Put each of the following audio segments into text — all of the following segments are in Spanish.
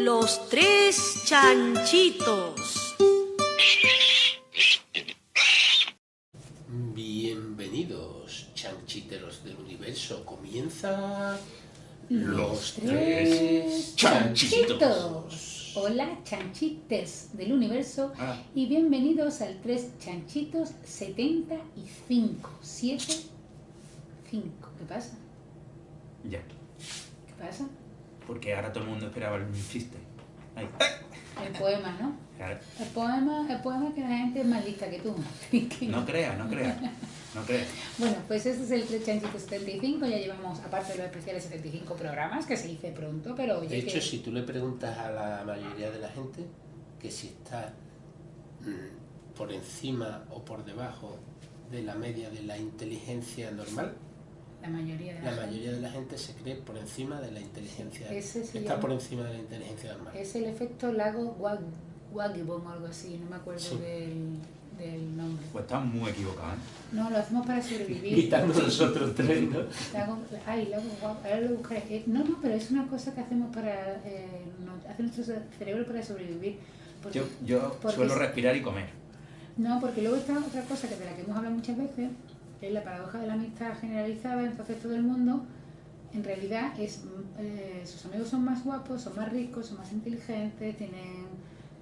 Los tres chanchitos. Bienvenidos, chanchiteros del universo. Comienza Los tres chanchitos. Hola, chanchites del universo, y bienvenidos al Tres Chanchitos 75. 75. ¿Qué pasa? Ya. ¿Qué pasa? Porque ahora todo el mundo esperaba el chiste. Ahí. El poema, ¿no? Claro. El poema que la gente es más lista que tú. No creas. Bueno, pues este es el Tres Chanchitos 75. Ya llevamos, aparte de los especiales, 75 programas, que se dice pronto, pero oye, de hecho, si tú le preguntas a la mayoría de la gente que si está por encima o por debajo de la media de la inteligencia normal, la mayoría de la gente se cree por encima de la inteligencia. Está por encima de la inteligencia normal. Es el efecto lago Waggibon o algo así, no me acuerdo del nombre. Pues estás muy equivocado, ¿eh? No, lo hacemos para sobrevivir. Quitando nosotros tres, ¿no? Lago ahora lo buscaré. No, pero es una cosa que hacemos para hace nuestro cerebro para sobrevivir. Porque, yo suelo respirar y comer. No, porque luego está otra cosa de la que hemos hablado muchas veces, que es la paradoja de la amistad generalizada. Entonces todo el mundo en realidad sus amigos son más guapos, son más ricos, son más inteligentes, tienen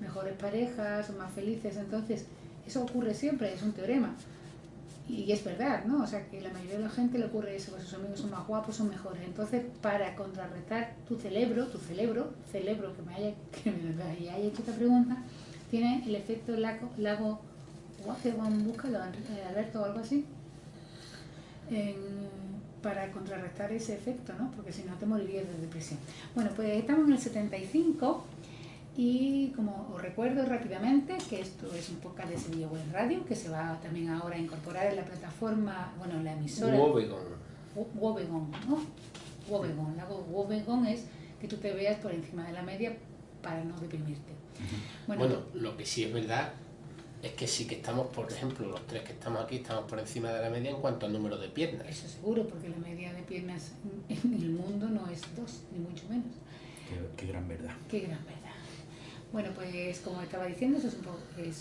mejores parejas, son más felices. Entonces eso ocurre siempre, es un teorema y es verdad, ¿no? O sea, que la mayoría de la gente le ocurre eso, que sus amigos son más guapos, son mejores. Entonces, para contrarrestar tu cerebro que me haya hecho esta pregunta, tiene el efecto lago Waggibon, búscalo, Alberto, o algo así, para contrarrestar ese efecto, ¿no? Porque si no te morirías de depresión. Bueno, pues estamos en el 75 y como os recuerdo rápidamente que esto es un podcast de Sevilla Web Radio, que se va también ahora a incorporar en la plataforma, bueno, en la emisora Wobegon, ¿no? Wobegon, lago Wobegon es que tú te veas por encima de la media para no deprimirte. Bueno, lo que sí es verdad es que sí que estamos, por ejemplo, los tres que estamos aquí, estamos por encima de la media en cuanto al número de piernas. Eso seguro, porque la media de piernas en el mundo no es 2, ni mucho menos. Qué gran verdad. Qué gran verdad. Bueno, pues como estaba diciendo, eso es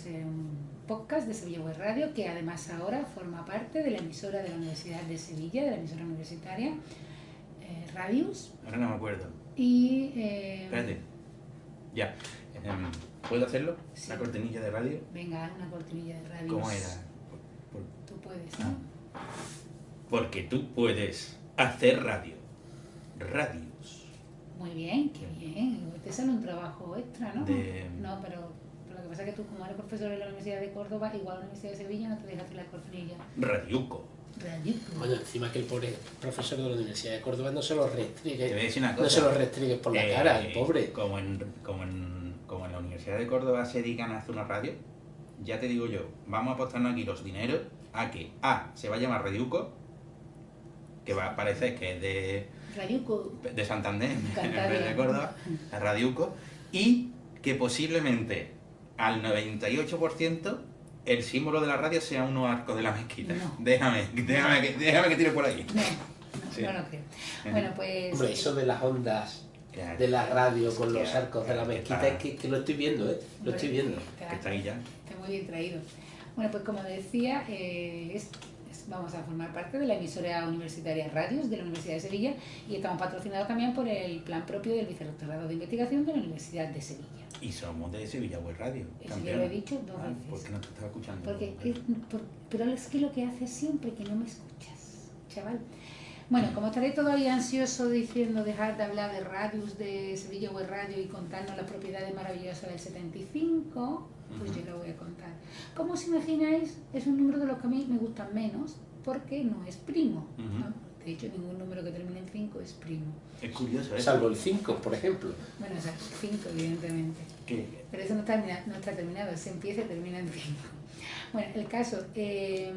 un podcast de Sevilla Web Radio, que además ahora forma parte de la emisora de la Universidad de Sevilla, de la emisora universitaria, Radius. Ahora no me acuerdo. Y... Espérate. Ya. ¿Puedo hacerlo? Sí. ¿Una cortinilla de radio? Venga, una cortinilla de Radius. ¿Cómo era? Tú puedes, ¿no? Porque tú puedes hacer radio. Radius. Muy bien, qué bien. Te sale un trabajo extra, ¿no? No, pero lo que pasa es que tú, como eres profesor de la Universidad de Córdoba, igual la Universidad de Sevilla no te deja hacer la cortinilla. Radiuco. Bueno, encima que el pobre profesor de la Universidad de Córdoba no se lo restringe. Te voy a decir una cosa. No se lo restringe por la cara, el pobre. Como en la Universidad de Córdoba se dedican a hacer una radio, ya te digo yo, vamos a apostarnos aquí los dineros a que se va a llamar Radiuco, que va a parecer que es de Santander, en vez de Córdoba, a Radiuco, y que posiblemente al 98% el símbolo de la radio sea unos arcos de la mezquita. No. Déjame que tire por ahí. No lo creo. Bueno, pues... Hombre, eso de las ondas de la radio con los arcos de la mezquita es que lo estoy viendo, ¿eh? Lo estoy viendo. Que está ahí ya. Está muy bien traído. Bueno, pues como decía, vamos a formar parte de la emisora universitaria Radius de la Universidad de Sevilla, y estamos patrocinados también por el plan propio del Vicerrectorado de Investigación de la Universidad de Sevilla. Y somos de Sevilla Web Radio. Eso ya lo he dicho 2 veces. ¿Por qué no te estaba escuchando? Pero es que lo que haces siempre que no me escuchas, chaval. Bueno, como estaré todavía ansioso diciendo dejar de hablar de Radius de Sevilla Web Radio y contarnos las propiedades maravillosas del 75, pues yo lo voy a contar. Como os imagináis, es un número de los que a mí me gustan menos, porque no es primo, ¿no? De hecho, ningún número que termine en 5 es primo. Es curioso, ¿eh? Salvo el 5, por ejemplo. Bueno, o sea, 5, evidentemente. ¿Qué? Pero eso no está terminado, se empieza y termina en 5. Bueno, el caso, que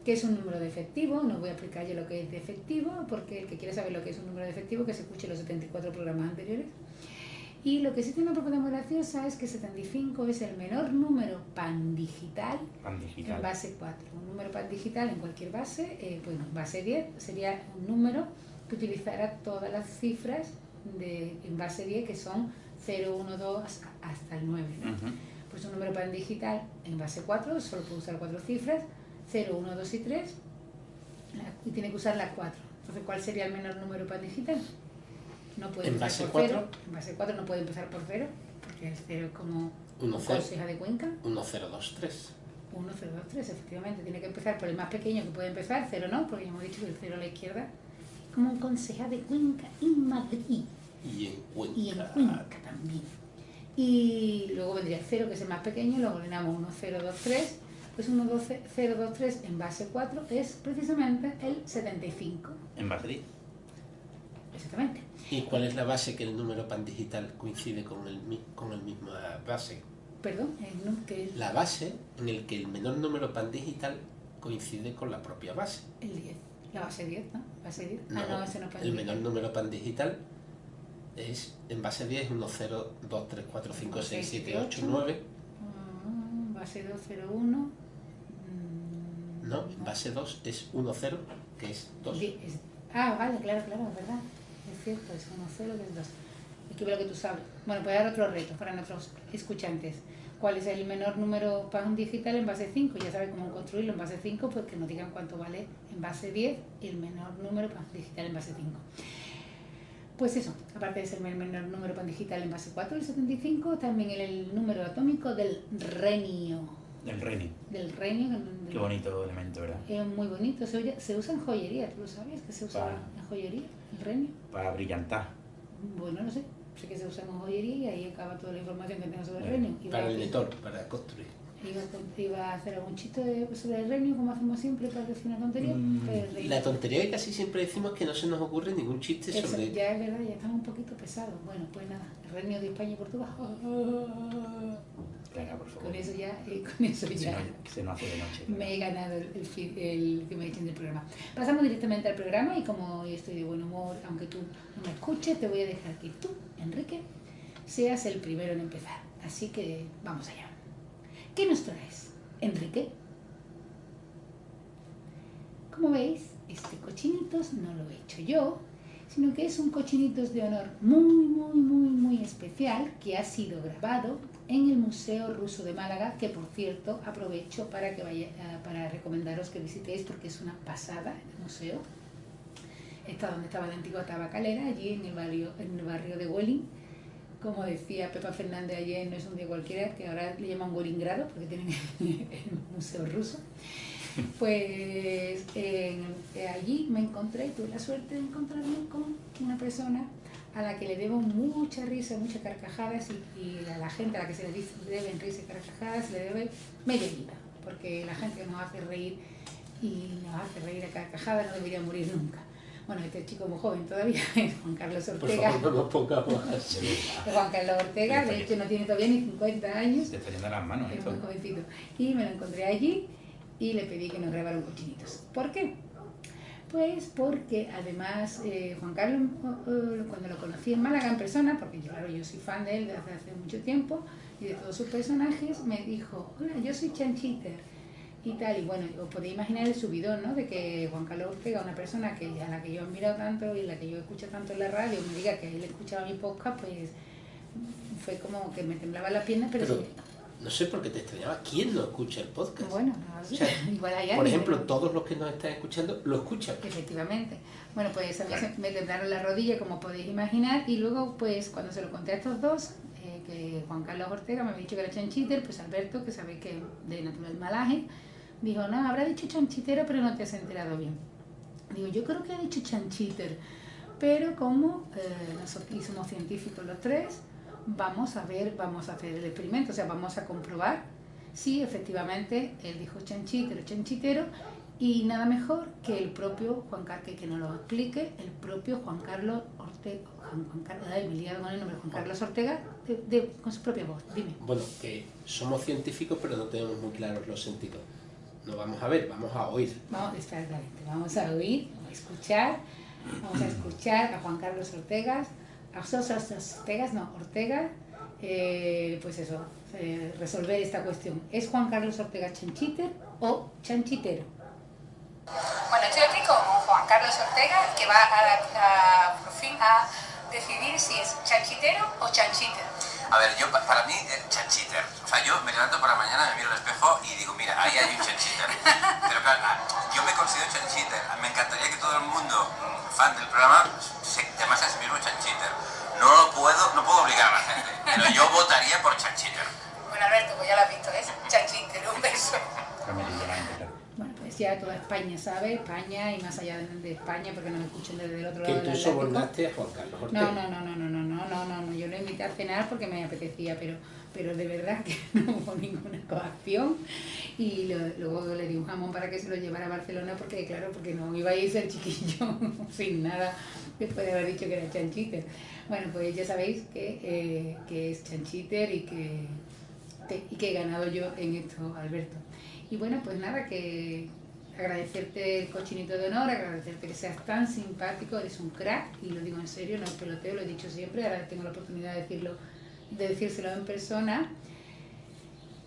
es un número de efectivo, no voy a explicar yo lo que es de efectivo, porque el que quiera saber lo que es un número de efectivo, que se escuche los 74 programas anteriores. Y lo que sí tiene una propiedad muy graciosa es que 75 es el menor número pandigital en base 4. Un número pandigital en cualquier base, base 10 sería un número que utilizará todas las cifras en base 10, que son 0, 1, 2 hasta el 9, ¿no? Pues un número pan digital en base 4 solo puede usar 4 cifras, 0, 1, 2 y 3, y tiene que usar las 4. Entonces, ¿cuál sería el menor número pan digital? No puede En empezar base por 4. 0. En base 4 no puede empezar por 0, porque el 0 es como 1, 0. conseja de Cuenca. 1, 0, 2, 3. 1, 0, 2, 3, efectivamente. Tiene que empezar por el más pequeño que puede empezar, 0 no, porque ya hemos dicho que el 0 a la izquierda es como un conseja de Cuenca en Madrid. Y en Cuenca. Y en Cuenca también. Y luego vendría el 0, que es el más pequeño, luego ordenamos 1, 0, 2, 3. Pues 1, 2, 0, 2, 3 en base 4 es precisamente el 75. En Madrid. Exactamente. ¿Y cuál es la base que el número pan digital coincide con el misma base? Perdón, que La base en el que el menor número pan digital coincide con la propia base. el 10. La base 10, ¿no? Base 10. No, No, ese no es pan el digital. menor número pan digital es en base 10 1, 0, 2, 3, 4, 5, 6, 7, 8, 9. Base 2, 0, 1. No, en base 2 es 1, 0, que es 2. Vale, claro, es verdad. Es cierto, es 1, 0, que es 2. Es que veo que tú sabes. Bueno, pues ahora otro reto para nuestros escuchantes. ¿Cuál es el menor número pan digital en base 5? Ya sabes cómo construirlo en base 5, pues que nos digan cuánto vale en base 10 el menor número pan digital en base 5. Pues eso, aparte de ser el menor número pan digital en base 4, el 75, también el número atómico del renio. Del renio. Del renio. Qué bonito elemento, ¿verdad? Es muy bonito, se usa en joyería, ¿tú lo sabías que se usa en joyería, el renio? Para brillantar. Bueno, no sé que se usa en joyería y ahí acaba toda la información que tengo sobre el renio. Para el lector, para construir. Iba a hacer algún chiste sobre el renio, como hacemos siempre para decir una tontería. La tontería que casi siempre decimos es que no se nos ocurre ningún chiste Eso, sobre... ya es verdad, ya estamos un poquito pesados. Bueno, pues nada, el renio de España y Portugal. Venga, por favor. Con eso ya, Se nos hace de noche. me he ganado el que me he hecho del programa. Pasamos directamente al programa y como hoy estoy de buen humor, aunque tú no me escuches, te voy a dejar que tú, Enrique, seas el primero en empezar. Así que vamos allá. ¿Qué nos traes, Enrique? Como veis, este cochinitos no lo he hecho yo, sino que es un cochinitos de honor muy especial que ha sido grabado en el Museo Ruso de Málaga, que por cierto aprovecho para recomendaros que visitéis porque es una pasada el museo. Está donde estaba la antigua tabacalera, allí en el barrio de Welling. Como decía Pepa Fernández ayer, no es un día cualquiera, que ahora le llaman Wellingrado porque tienen el museo ruso. Pues allí me encontré, tuve la suerte de encontrarme con una persona a la que le debo mucha risa, muchas carcajadas y a la gente a la que se le deben risa y carcajadas se le debe media vida, porque la gente nos hace reír y nos hace reír a carcajadas no debería morir nunca. Bueno, este chico muy joven todavía es Juan Carlos Ortega. Por favor, no nos pongamos así. Es Juan Carlos Ortega, de hecho no tiene todavía ni 50 años. Te está yendo las manos, Es muy jovencito. Y me lo encontré allí y le pedí que nos grabaran cochinitos. ¿Por qué? Pues porque además Juan Carlos, cuando lo conocí en Málaga en persona, porque claro, yo soy fan de él desde hace mucho tiempo y de todos sus personajes, me dijo, hola, yo soy Chanchiter y tal, y bueno, os podéis imaginar el subidón, ¿no? De que Juan Carlos Ortega, una persona a la que yo he admirado tanto y la que yo escucho tanto en la radio, me diga que él escuchaba mi podcast, pues fue como que me temblaban las piernas, pero sí. No sé por qué te extrañaba. ¿Quién no escucha el podcast? Bueno, no, O sea, igual hay por alguien, ejemplo, pero... todos los que nos están escuchando lo escuchan. Efectivamente. Bueno, pues a mí Claro. me temblaron las rodillas, como podéis imaginar, y luego, pues cuando se lo conté a estos dos, que Juan Carlos Ortega me había dicho que era chanchiter, pues Alberto, que sabéis que de natural malaje, dijo, no, habrá dicho chanchitero, pero no te has enterado bien. Digo, yo creo que ha dicho chanchiter, pero como nosotros somos científicos los tres, vamos a hacer el experimento, o sea, vamos a comprobar si efectivamente él dijo chanchitero, y nada mejor que el propio Juan Carlos, que nos lo explique el propio Juan Carlos Ortega, me he liado con el nombre, Juan Carlos Ortega, con su propia voz. Dime. Bueno, que somos científicos pero no tenemos muy claros los sentidos. No vamos a ver, vamos a oír. Exactamente, vamos a oír, vamos a escuchar a Juan Carlos Ortega, Ortega, pues eso, resolver esta cuestión. ¿Es Juan Carlos Ortega chanchiter o chanchitero? Bueno, estoy aquí con Juan Carlos Ortega, que va por fin a decidir si es chanchitero o chanchiter. A ver, para mí, chanchiter. O sea, yo me levanto por la mañana, me miro al espejo y digo, mira, ahí hay un chanchiter. Pero claro, yo me considero chanchiter. Me encantaría que todo el mundo, fan del programa, se llamase a sí mismo chanchiter. No puedo obligar a la gente, pero yo votaría por chanchiter. Bueno, Alberto, pues ya lo has visto, ¿eh? Chanchiter, un beso. Bueno, pues ya toda España sabe, España y más allá de España, porque nos escuchan desde el otro Que lado tú del Atlántico. sobornaste a Juan Carlos Ortega. No, yo lo invité a cenar porque me apetecía, pero de verdad que no hubo ninguna coacción. Y luego le di un jamón para que se lo llevara a Barcelona porque, claro, porque no iba a irse el chiquillo sin nada después de haber dicho que era chanchiter. Bueno, pues ya sabéis que es chanchiter y que he ganado yo en esto, Alberto. Y bueno, pues nada, que agradecerte el cochinito de honor, agradecerte que seas tan simpático, eres un crack, y lo digo en serio, no es peloteo, lo he dicho siempre, ahora tengo la oportunidad de decírselo en persona.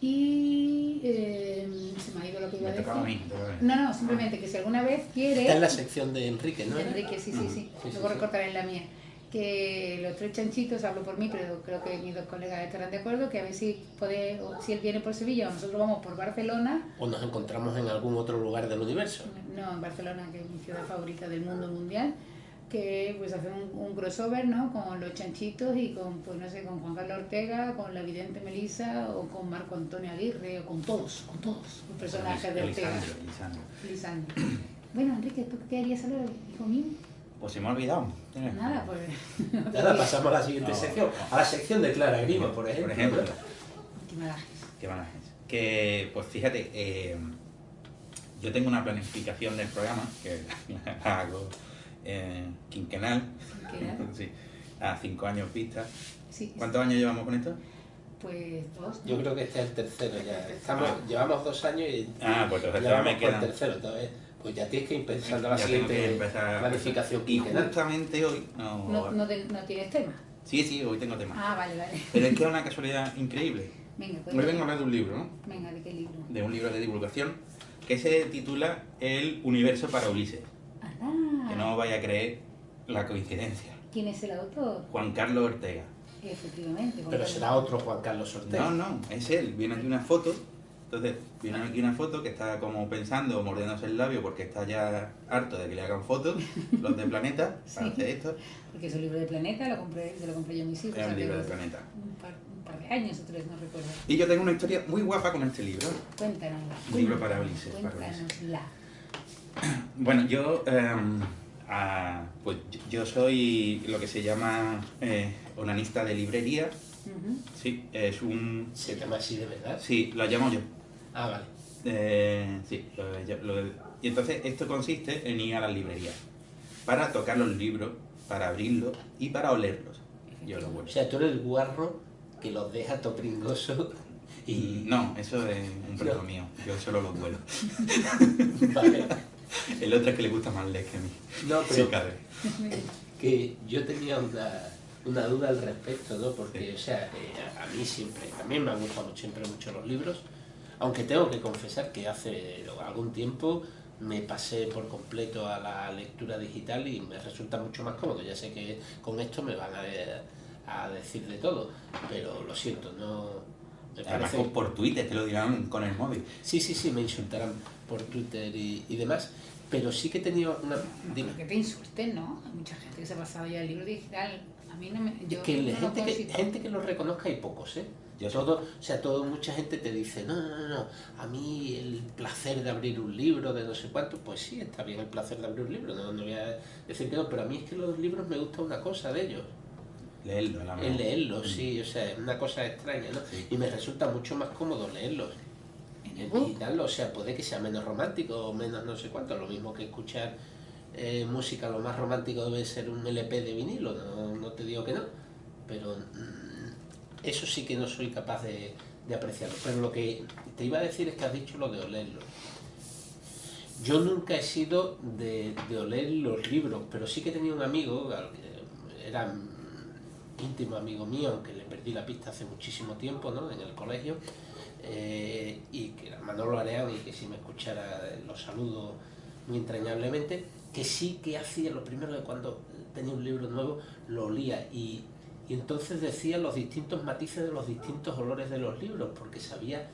Y se me ha ido lo que iba a decir. No, simplemente que si alguna vez quiere... Está en la sección de Enrique, ¿no? De Enrique, sí. Luego recortaré en la mía. Que los 3 chanchitos, hablo por mí, pero creo que mis 2 colegas estarán de acuerdo, que a ver si él viene por Sevilla o nosotros vamos por Barcelona. O nos encontramos en algún otro lugar del universo. No, en Barcelona, que es mi ciudad favorita del mundo mundial, que pues hace un crossover, ¿no? Con los chanchitos y con, pues no sé, con Juan Carlos Ortega, con la vidente Melissa o con Marco Antonio Aguirre o con todos los personajes de Ortega. Lisandro. Bueno, Enrique, ¿tú qué querías saber, hijo mío? Pues se me ha olvidado. Nada, pues... Nada, pasamos a la siguiente sección. A la sección de Clara Grima, por ejemplo. Qué malajes. Qué malajes. Que, pues fíjate, yo tengo una planificación del programa, que la hago quinquenal. Sí, a 5 años vista. Sí, ¿Cuántos años llevamos con esto? Pues 2. Yo creo que este es el tercero ya. Llevamos 2 años y Pues entonces ya vamos me por quedan. el tercero. Entonces, pues ya tienes que ir pensando la Ya tengo que siguiente empezar. planificación Y quinquenal. justamente hoy... No tienes tema. Sí, hoy tengo tema. Ah, vale. Pero es que es una casualidad increíble. Venga, pues. Hoy vengo a hablar de un libro, ¿no? Venga, ¿de qué libro? De un libro de divulgación que se titula El universo para Ulises. Ah, Que no os vaya a creer la coincidencia. ¿quién es el autor? Juan Carlos Ortega. Efectivamente. Juan Pero Carlos. será otro Juan Carlos Ortega. No, es él. Viene aquí una foto. Entonces, viene aquí una foto que está como pensando, mordiéndose el labio porque está ya harto de que le hagan fotos, los de Planeta, para hacer esto. Porque es un libro de Planeta, se lo compré yo a mis hijos. Es un hace libro de Planeta. un par de años o 3, no recuerdo. Y yo tengo una historia muy guapa con este libro. Cuéntanosla. Un libro para Ulises. Cuéntanosla. Bueno, pues yo soy lo que se llama onanista de librería. Ujú. Sí, es un... ¿Se llama así de verdad? Sí, lo llamo yo. Ah, vale. Sí, y entonces esto consiste en ir a las librerías para tocar los libros, para abrirlos y para olerlos. Yo los O huelo. sea, tú eres el guarro que los deja topringosos y... No, eso es un problema mío. Yo solo los vuelo. Vale. El otro es que le gusta más leer que a mí. No, pero Sí, cabe. que yo tenía una duda al respecto, ¿no? Porque, o sea, a mí siempre, también me han gustado siempre mucho los libros, aunque tengo que confesar que hace algún tiempo me pasé por completo a la lectura digital y me resulta mucho más cómodo. Ya sé que con esto me van a decir de todo, pero lo siento, no... Me Además, parece... por Twitter te lo dirán con el móvil. Sí, me insultarán por Twitter y demás, pero sí que he tenido una... Dime. Que te insulten, ¿no? Hay mucha gente que se ha pasado ya al libro digital. A mí no me... Es Yo que no lo gente que lo reconozca hay pocos, ¿eh? Yo sé. Mucha gente te dice, no, a mí el placer de abrir un libro, de no sé cuánto, pues sí, está bien el placer de abrir un libro, no voy a decir que no, pero a mí es que los libros me gusta una cosa de ellos, Leerlo, la es leerlos, sí, o sea, es una cosa extraña, ¿no? Sí. Y me resulta mucho más cómodo leerlos. En digital, o sea, puede que sea menos romántico o menos no sé cuánto, lo mismo que escuchar música, lo más romántico debe ser un LP de vinilo, no te digo que no, pero eso sí que no soy capaz de apreciarlo. Pero lo que te iba a decir es que has dicho lo de olerlo. Yo nunca he sido de oler los libros, pero sí que tenía un amigo, que era íntimo amigo mío, aunque le perdí la pista hace muchísimo tiempo, ¿no? En el colegio, y que era Manolo Areán, y que si me escuchara lo saludo muy entrañablemente, que sí que hacía lo primero, que cuando venía un libro nuevo, lo olía y entonces decía los distintos matices de los distintos olores de los libros, porque sabía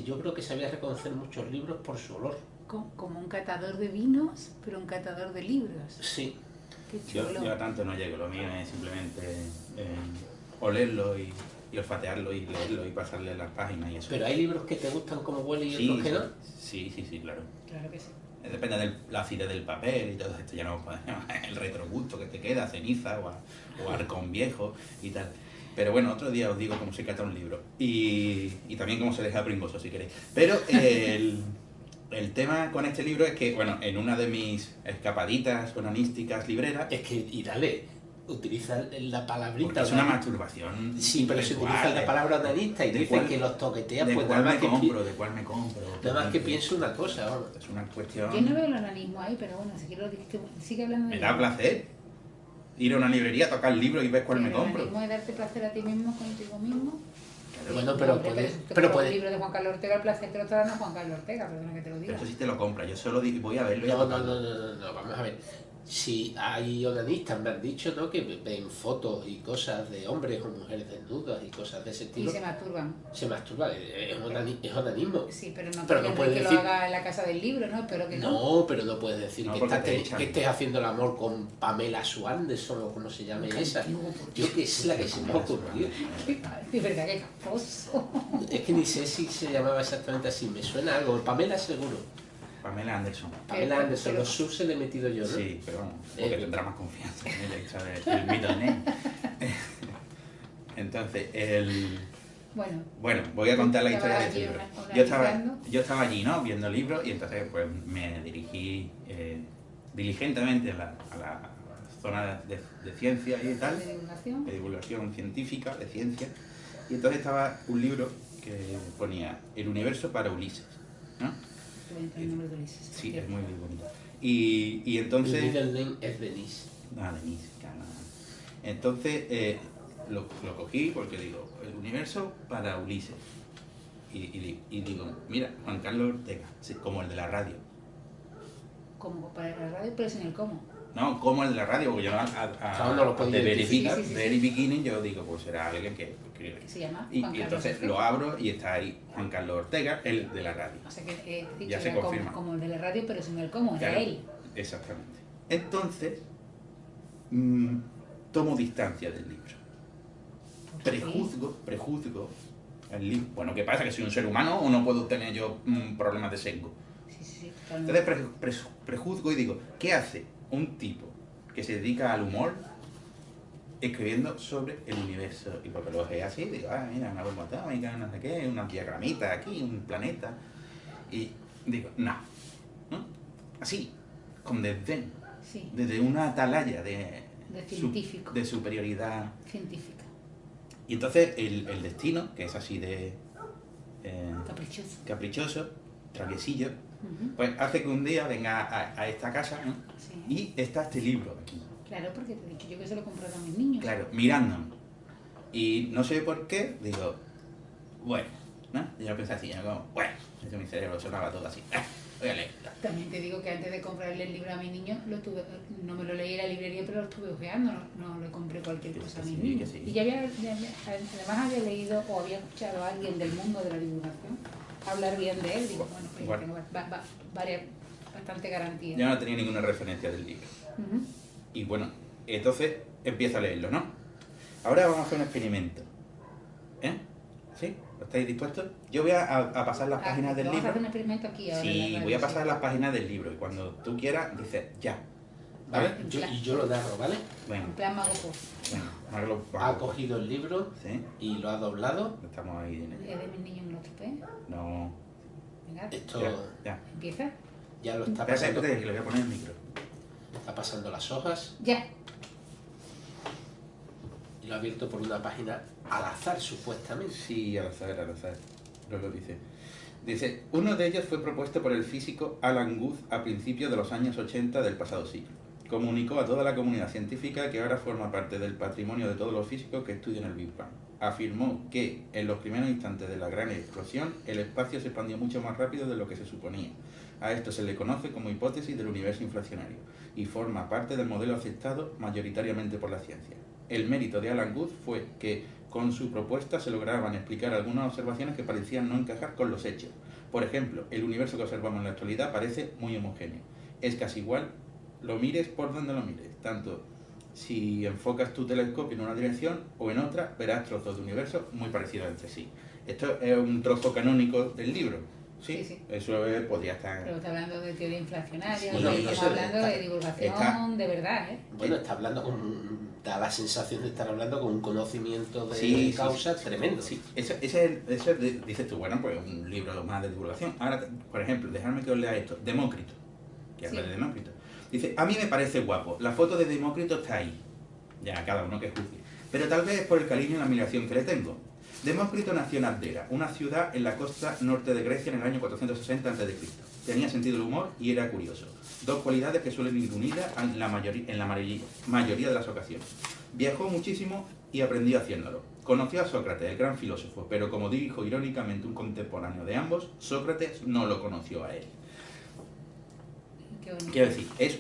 yo creo que sabía reconocer muchos libros por su olor. Como un catador de vinos, pero un catador de libros. Sí. Qué Yo chulo. a tanto no llego, lo mío es simplemente olerlo y olfatearlo y leerlo y pasarle las páginas y eso. Pero hay libros que te gustan como huele y sí, otros que no. sí, claro. Claro que sí. Depende de la acidez del papel y todo esto, ya no el retrogusto que te queda, ceniza o arcón viejo y tal. Pero bueno, otro día os digo cómo se cata un libro y también cómo se deja pringoso si queréis. Pero el tema con este libro es que, bueno, en una de mis escapaditas onanísticas libreras... Es que, y dale, utiliza la palabrita. Porque es una masturbación. Sí, pero se utiliza la palabra onanista y dice que los toquetea, pues nada más que ¿De cuál me compro? Nada más que pienso una cosa, vamos. Es una cuestión... Yo no veo el onanismo ahí, pero bueno, si quiero sigue hablando de... Me da placer ir a una librería, tocar el libro y ver cuál me compro. El onanismo es darte placer a ti mismo contigo mismo. Bueno, pero hombre, puedes... pero puedes... el libro de Juan Carlos Ortega, el placer te lo está dando Juan Carlos Ortega, perdona que te lo diga. Pero eso sí te lo compra, yo solo voy a verlo y a No, tocarlo. no, vamos a ver. Si hay onanistas, me han dicho, ¿no?, que ven fotos y cosas de hombres o mujeres desnudas y cosas de ese Y estilo. se masturban. Se masturba, es onanismo. Sí, pero no Pero puedes decir... que lo haga en la casa del libro, ¿no? Espero que no. No, pero no puedes decir No, que, porque te echan. que estés haciendo el amor con Pamela Anderson o como se llame esa. Yo que es la que se me ha ocurrido. De verdad, que caposo. Es que ni sé si se llamaba exactamente así, me suena algo. Pamela seguro. Pamela Anderson. Pamela Anderson, los subs se le he metido yo, ¿no? Sí, pero vamos, porque tendrá más confianza en ella y sabe el mito en él. Entonces, Bueno, voy a contar la historia de este libro. Yo estaba allí, ¿no?, viendo libros y entonces pues me dirigí diligentemente a la zona de ciencia y tal, de divulgación científica, de ciencia, y entonces estaba un libro que ponía El universo para Ulises, ¿no? El nombre de Ulises. Sí, es muy bonito. Y entonces... Mi middle name es Denise. Denise, claro. Entonces lo cogí porque digo, el universo para Ulises. Y digo, mira, Juan Carlos Ortega, como el de la radio. Como para la radio, pero sin el cómo. No, como el de la radio, porque yo no lo podía verificar, sí. Very Beginning, yo digo, pues será alguien que escribe. Se llama Y Juan Carlos entonces Ortega. lo abro y está ahí Juan Carlos Ortega, el de la radio. O sea que dicho Ya se era confirma. como el de la radio, pero sin el cómo, Claro, era él. Exactamente. Entonces, tomo distancia del libro. Prejuzgo el libro. Bueno, ¿qué pasa? ¿Que soy un ser humano o no puedo tener yo problemas de sesgo? Sí, totalmente. Entonces prejuzgo y digo, ¿qué hace un tipo que se dedica al humor escribiendo sobre el universo? Y porque lo dejé así, digo, mira, una bomba atómica, no sé qué, una diagramita aquí, un planeta. Y digo, no. Así, con desdén, Sí, desde una atalaya de científico. de superioridad. Científica. Y entonces el destino, que es así de Caprichoso. caprichoso, traviesillo, Ujú. pues hace que un día venga a esta casa, ¿no? Sí. Y está este libro aquí, Claro, porque te he dicho yo que se lo comprado a mis niños. claro, mirándome. Y no sé por qué, digo, bueno, ¿no? Y yo pensé así, yo como, bueno, eso mi cerebro sonaba todo así, voy a leer. También te digo que antes de comprarle el libro a mi niño, no me lo leí en la librería, pero lo estuve ojeando, no le compré cualquier cosa a mis Sí, niños. que sí. Y además había leído o había escuchado a alguien del mundo de la divulgación hablar bien de él, digo, bueno, pues Bueno. tengo bastante garantía. Yo no tenía ninguna referencia del libro. Ujú. Y bueno, entonces empiezo a leerlo, ¿no? Ahora vamos a hacer un experimento. ¿Eh? ¿Sí? ¿Estáis dispuestos? Yo voy a pasar las páginas del Vamos a hacer un libro. experimento aquí ahora. en la Sí, radio, voy a pasar sí. las páginas del libro y cuando tú quieras dices ya. ¿Vale? En Yo, plan- y yo lo narro, ¿vale? Bueno, En plan Mago Pop. Ha cogido el libro ¿Sí? y lo ha doblado. Estamos ahí en ello. Es de mis niños, no lo tropee. No. Venga, Esto Ya. empieza. ya lo está Espérate, pasando. espérate, que le voy a poner el micro. Está pasando las hojas Ya. y lo ha abierto por una página al azar, supuestamente. Sí, al azar, no lo dice. Dice, uno de ellos fue propuesto por el físico Alan Guth a principios de los años 80 del pasado siglo. comunicó a toda la comunidad científica que ahora forma parte del patrimonio de todos los físicos que estudian el Big Bang. Afirmó que en los primeros instantes de la gran explosión el espacio se expandió mucho más rápido de lo que se suponía. A esto se le conoce como hipótesis del universo inflacionario y forma parte del modelo aceptado mayoritariamente por la ciencia. El mérito de Alan Guth fue que con su propuesta se lograban explicar algunas observaciones que parecían no encajar con los hechos. Por ejemplo, el universo que observamos en la actualidad parece muy homogéneo. Es casi igual, lo mires por donde lo mires. Tanto si enfocas tu telescopio en una dirección o en otra, verás trozos de universo muy parecidos entre sí. Esto es un trozo canónico del libro. Sí. Eso podría estar... Pero está hablando de teoría inflacionaria, Sí, está hablando de divulgación de verdad, ¿eh? Bueno, está hablando da la sensación de estar hablando con un conocimiento de causa tremendo. Sí, dices tú, bueno, pues un libro más de divulgación. Ahora, por ejemplo, dejadme que os lea esto. Demócrito, que habla de Demócrito. Dice, a mí me parece guapo, la foto de Demócrito está ahí. Ya, cada uno que juzgue. Pero tal vez es por el cariño y la admiración que le tengo. Demócrito nació en Abdera, una ciudad en la costa norte de Grecia en el año 460 a.C. Tenía sentido del humor y era curioso. Dos cualidades que suelen ir unidas en la mayoría de las ocasiones. Viajó muchísimo y aprendió haciéndolo. Conoció a Sócrates, el gran filósofo, pero como dijo irónicamente un contemporáneo de ambos, Sócrates no lo conoció a él. Quiero decir, es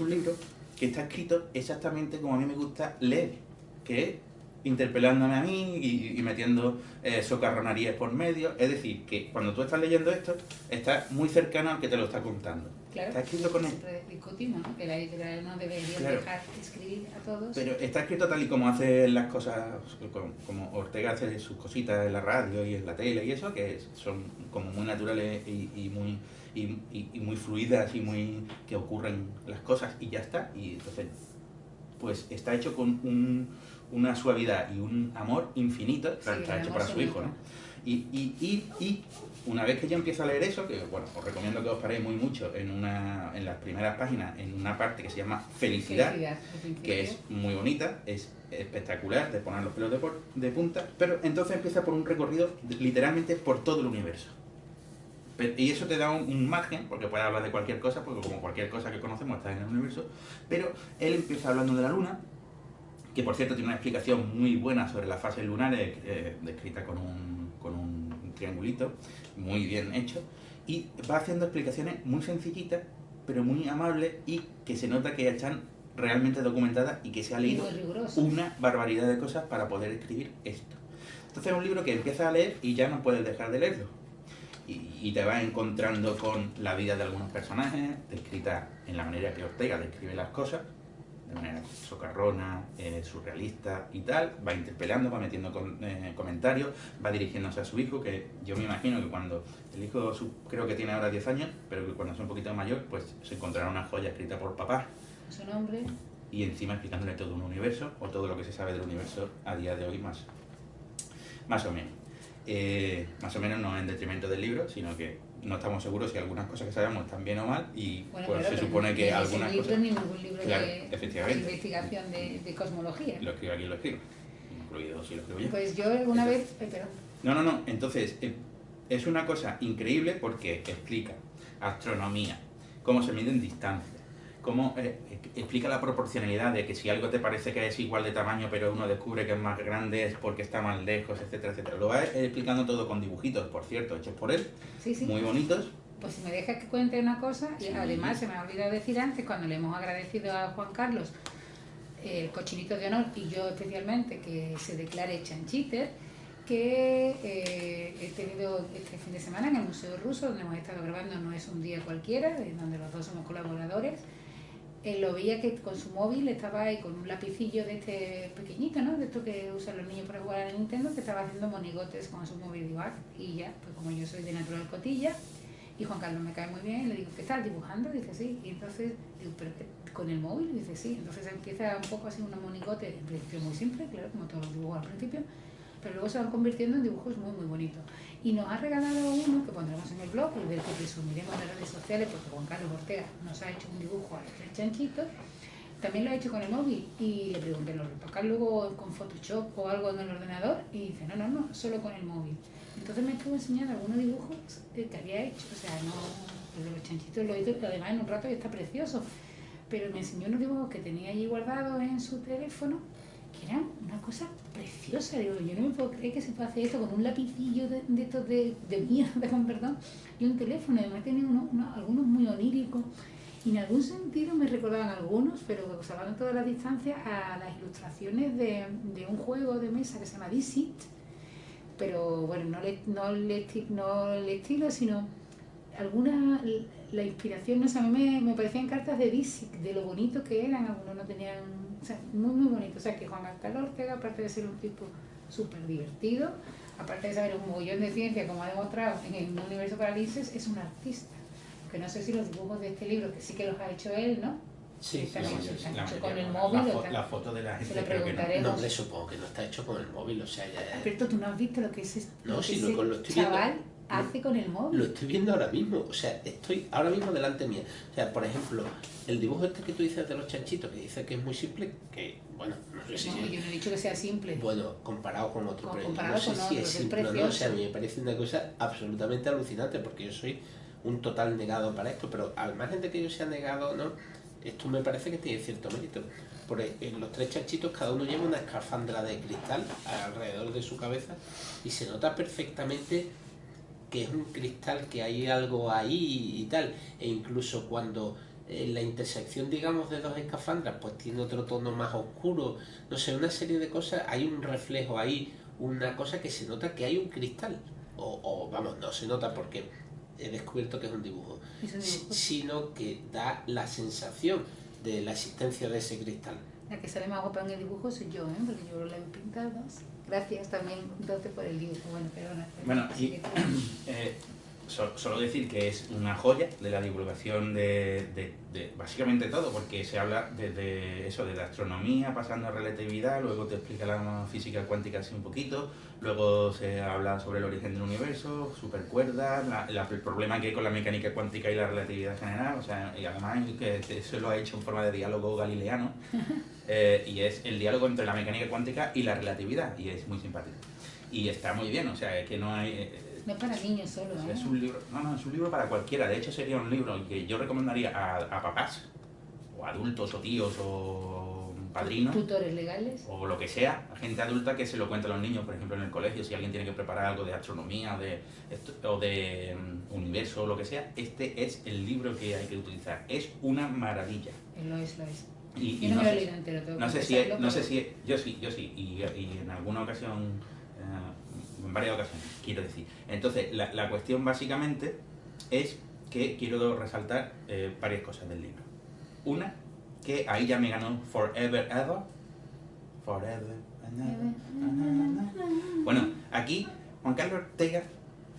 un libro que está escrito exactamente como a mí me gusta leer, que es interpelándome a mí y metiendo socarronarías por medio. Es decir, que cuando tú estás leyendo esto, estás muy cercano al que te lo está contando. Claro, está escrito con él. Discutimos, ¿no? Que la editorial no debería dejar escribir a todos. Pero está escrito tal y como hace las cosas, como Ortega hace sus cositas en la radio y en la tele y eso, que son como muy naturales y muy fluidas y muy que ocurren las cosas y ya está. Y entonces, pues está hecho con una suavidad y un amor infinito, está hecho para su hijo, ¿no? Y una vez que yo empiezo a leer eso, que bueno, os recomiendo que os paréis muy mucho en las primeras páginas, en una parte que se llama Felicidad, que es muy bonita, es espectacular, de poner los pelos de punta, pero entonces empieza por un recorrido literalmente por todo el universo. Y eso te da un margen, porque puedes hablar de cualquier cosa, porque como cualquier cosa que conocemos está en el universo, pero él empieza hablando de la Luna, que por cierto tiene una explicación muy buena sobre las fases lunares, descrita con un triangulito, muy bien hecho, y va haciendo explicaciones muy sencillitas, pero muy amables, y que se nota que están realmente documentadas y que se ha leído una barbaridad de cosas para poder escribir esto. Entonces es un libro que empiezas a leer y ya no puedes dejar de leerlo. Y te vas encontrando con la vida de algunos personajes, descrita en la manera que Ortega describe las cosas, de manera socarrona, surrealista y tal, va interpelando, va metiendo comentarios, va dirigiéndose a su hijo, que yo me imagino que cuando el hijo creo que tiene ahora 10 años, pero que cuando sea un poquito mayor, pues se encontrará una joya escrita por papá. Su nombre. Y encima explicándole todo un universo, o todo lo que se sabe del universo a día de hoy más o menos. Más o menos no en detrimento del libro, sino que no estamos seguros si algunas cosas que sabemos están bien o mal y bueno, pues se supone que algunas cosas... Ni ningún libro de investigación de cosmología. Lo escribo aquí, lo escribo. Incluido si lo escribo yo. Pues yo una vez... No. Entonces, es una cosa increíble porque explica astronomía, cómo se miden distancias, cómo explica la proporcionalidad de que si algo te parece que es igual de tamaño pero uno descubre que es más grande es porque está más lejos, etcétera, etcétera. Lo va explicando todo con dibujitos, por cierto, hechos por él, muy bonitos. Pues si me dejas que cuente una cosa, y además se me ha olvidado decir antes, cuando le hemos agradecido a Juan Carlos el cochinito de honor, y yo especialmente, que se declare chanchiter, que he tenido este fin de semana en el Museo Ruso, donde hemos estado grabando, no es un día cualquiera, donde los dos somos colaboradores. Lo veía que con su móvil estaba ahí con un lapicillo de este pequeñito, ¿no? De esto que usan los niños para jugar a la Nintendo, que estaba haciendo monigotes con su móvil. Y ya, pues como yo soy de natural cotilla, y Juan Carlos me cae muy bien, le digo, ¿qué estás dibujando? Dice, sí. Y entonces, digo, ¿pero con el móvil? Dice, sí. Entonces empieza un poco así unos monigotes, en principio muy simple, claro, como todos los dibujos al principio, pero luego se van convirtiendo en dibujos muy, muy bonitos. Y nos ha regalado uno que pondremos en el blog y del que presumiremos en las redes sociales, porque Juan Carlos Ortega nos ha hecho un dibujo a los 3 chanchitos. También lo ha hecho con el móvil y le pregunté, ¿lo retocas luego con Photoshop o algo en el ordenador? Y dice, no, solo con el móvil. Entonces me estuvo enseñando algunos dibujos que había hecho, o sea, no, de los chanchitos lo he hecho, además en un rato y está precioso. pero me enseñó unos dibujos que tenía allí guardados en su teléfono, que eran una cosa preciosa. Digo, yo no me puedo creer que se pueda hacer esto con un lapicillo de estos de mierda, con perdón, y un teléfono. Además tenía algunos muy oníricos, y en algún sentido me recordaban algunos, pero salvando todas las distancias, a las ilustraciones de un juego de mesa que se llama Dixit, pero bueno, no el estilo, sino alguna, la inspiración, no sé, a mí me parecían cartas de Dixit, de lo bonito que eran. Algunos no tenían, o sea, muy muy bonito. O sea, que Juan Carlos Ortega, aparte de ser un tipo súper divertido, aparte de saber un mogollón de ciencia, como ha demostrado en el universo Parálisis, es un artista. Que no sé si los dibujos de este libro, que sí que los ha hecho él, ¿no? Sí, están hechos con el la móvil. la foto de la Se gente lo creo que no. preguntaremos. No, le supongo que no está hecho con el móvil, o sea, ya... Alberto, ¿tú no has visto lo que ese, No, lo sí, que lo ese estoy chaval viendo. hace con el móvil? Lo estoy viendo ahora mismo, o sea, estoy ahora mismo delante mía. O sea, por ejemplo, el dibujo este que tú dices de los chanchitos, que dice que es muy simple, que, bueno, no sé si... No, yo no he dicho que sea simple. Bueno, comparado con otro, pero Comparado no sé con si otros, es es simple o no. O precioso. sea, a mí me parece una cosa absolutamente alucinante, porque yo soy un total negado para esto, pero al margen de que yo sea negado, ¿no? Esto me parece que tiene cierto mérito. En los tres chanchitos cada uno lleva una escafandra de cristal alrededor de su cabeza y se nota perfectamente que es un cristal, que hay algo ahí y tal. E incluso cuando en la intersección, digamos, de dos escafandras, pues tiene otro tono más oscuro, no sé, una serie de cosas, hay un reflejo ahí, una cosa que se nota que hay un cristal. O vamos, no se nota porque he descubierto que es un dibujo, Es un dibujo. sino que da la sensación de la existencia de ese cristal. La que sale más guapa en el dibujo soy yo, ¿eh? Porque yo la he pintado. Gracias también, entonces, por el dibujo. Bueno, perdona. Bueno, Así y que tú- solo decir que es una joya de la divulgación de básicamente todo, porque se habla desde eso, de la astronomía, pasando a relatividad, luego te explica la física cuántica así un poquito, luego se habla sobre el origen del universo, supercuerdas, el problema que hay con la mecánica cuántica y la relatividad general, o sea, y además que eso lo ha hecho en forma de diálogo galileano, y es el diálogo entre la mecánica cuántica y la relatividad, y es muy simpático. Y está muy bien, o sea, es que no hay... no es para niños solo, ¿eh? Es un libro, es un libro para cualquiera. De hecho, sería un libro que yo recomendaría a papás, o adultos, o tíos, o padrinos, Tutores legales. o lo que sea, a gente adulta que se lo cuente a los niños, por ejemplo, en el colegio, si alguien tiene que preparar algo de astronomía o de universo o lo que sea, este es el libro que hay que utilizar. Es una maravilla. Lo es. Y Yo no me lo he sé- leído entero, tengo no que sé si confesarlo, yo sí, y en alguna ocasión, en varias ocasiones, quiero decir. Entonces, la cuestión básicamente es que quiero resaltar varias cosas del libro. Una, que ahí ya me ganó Forever Ever. Forever and ever. Bueno, aquí Juan Carlos Ortega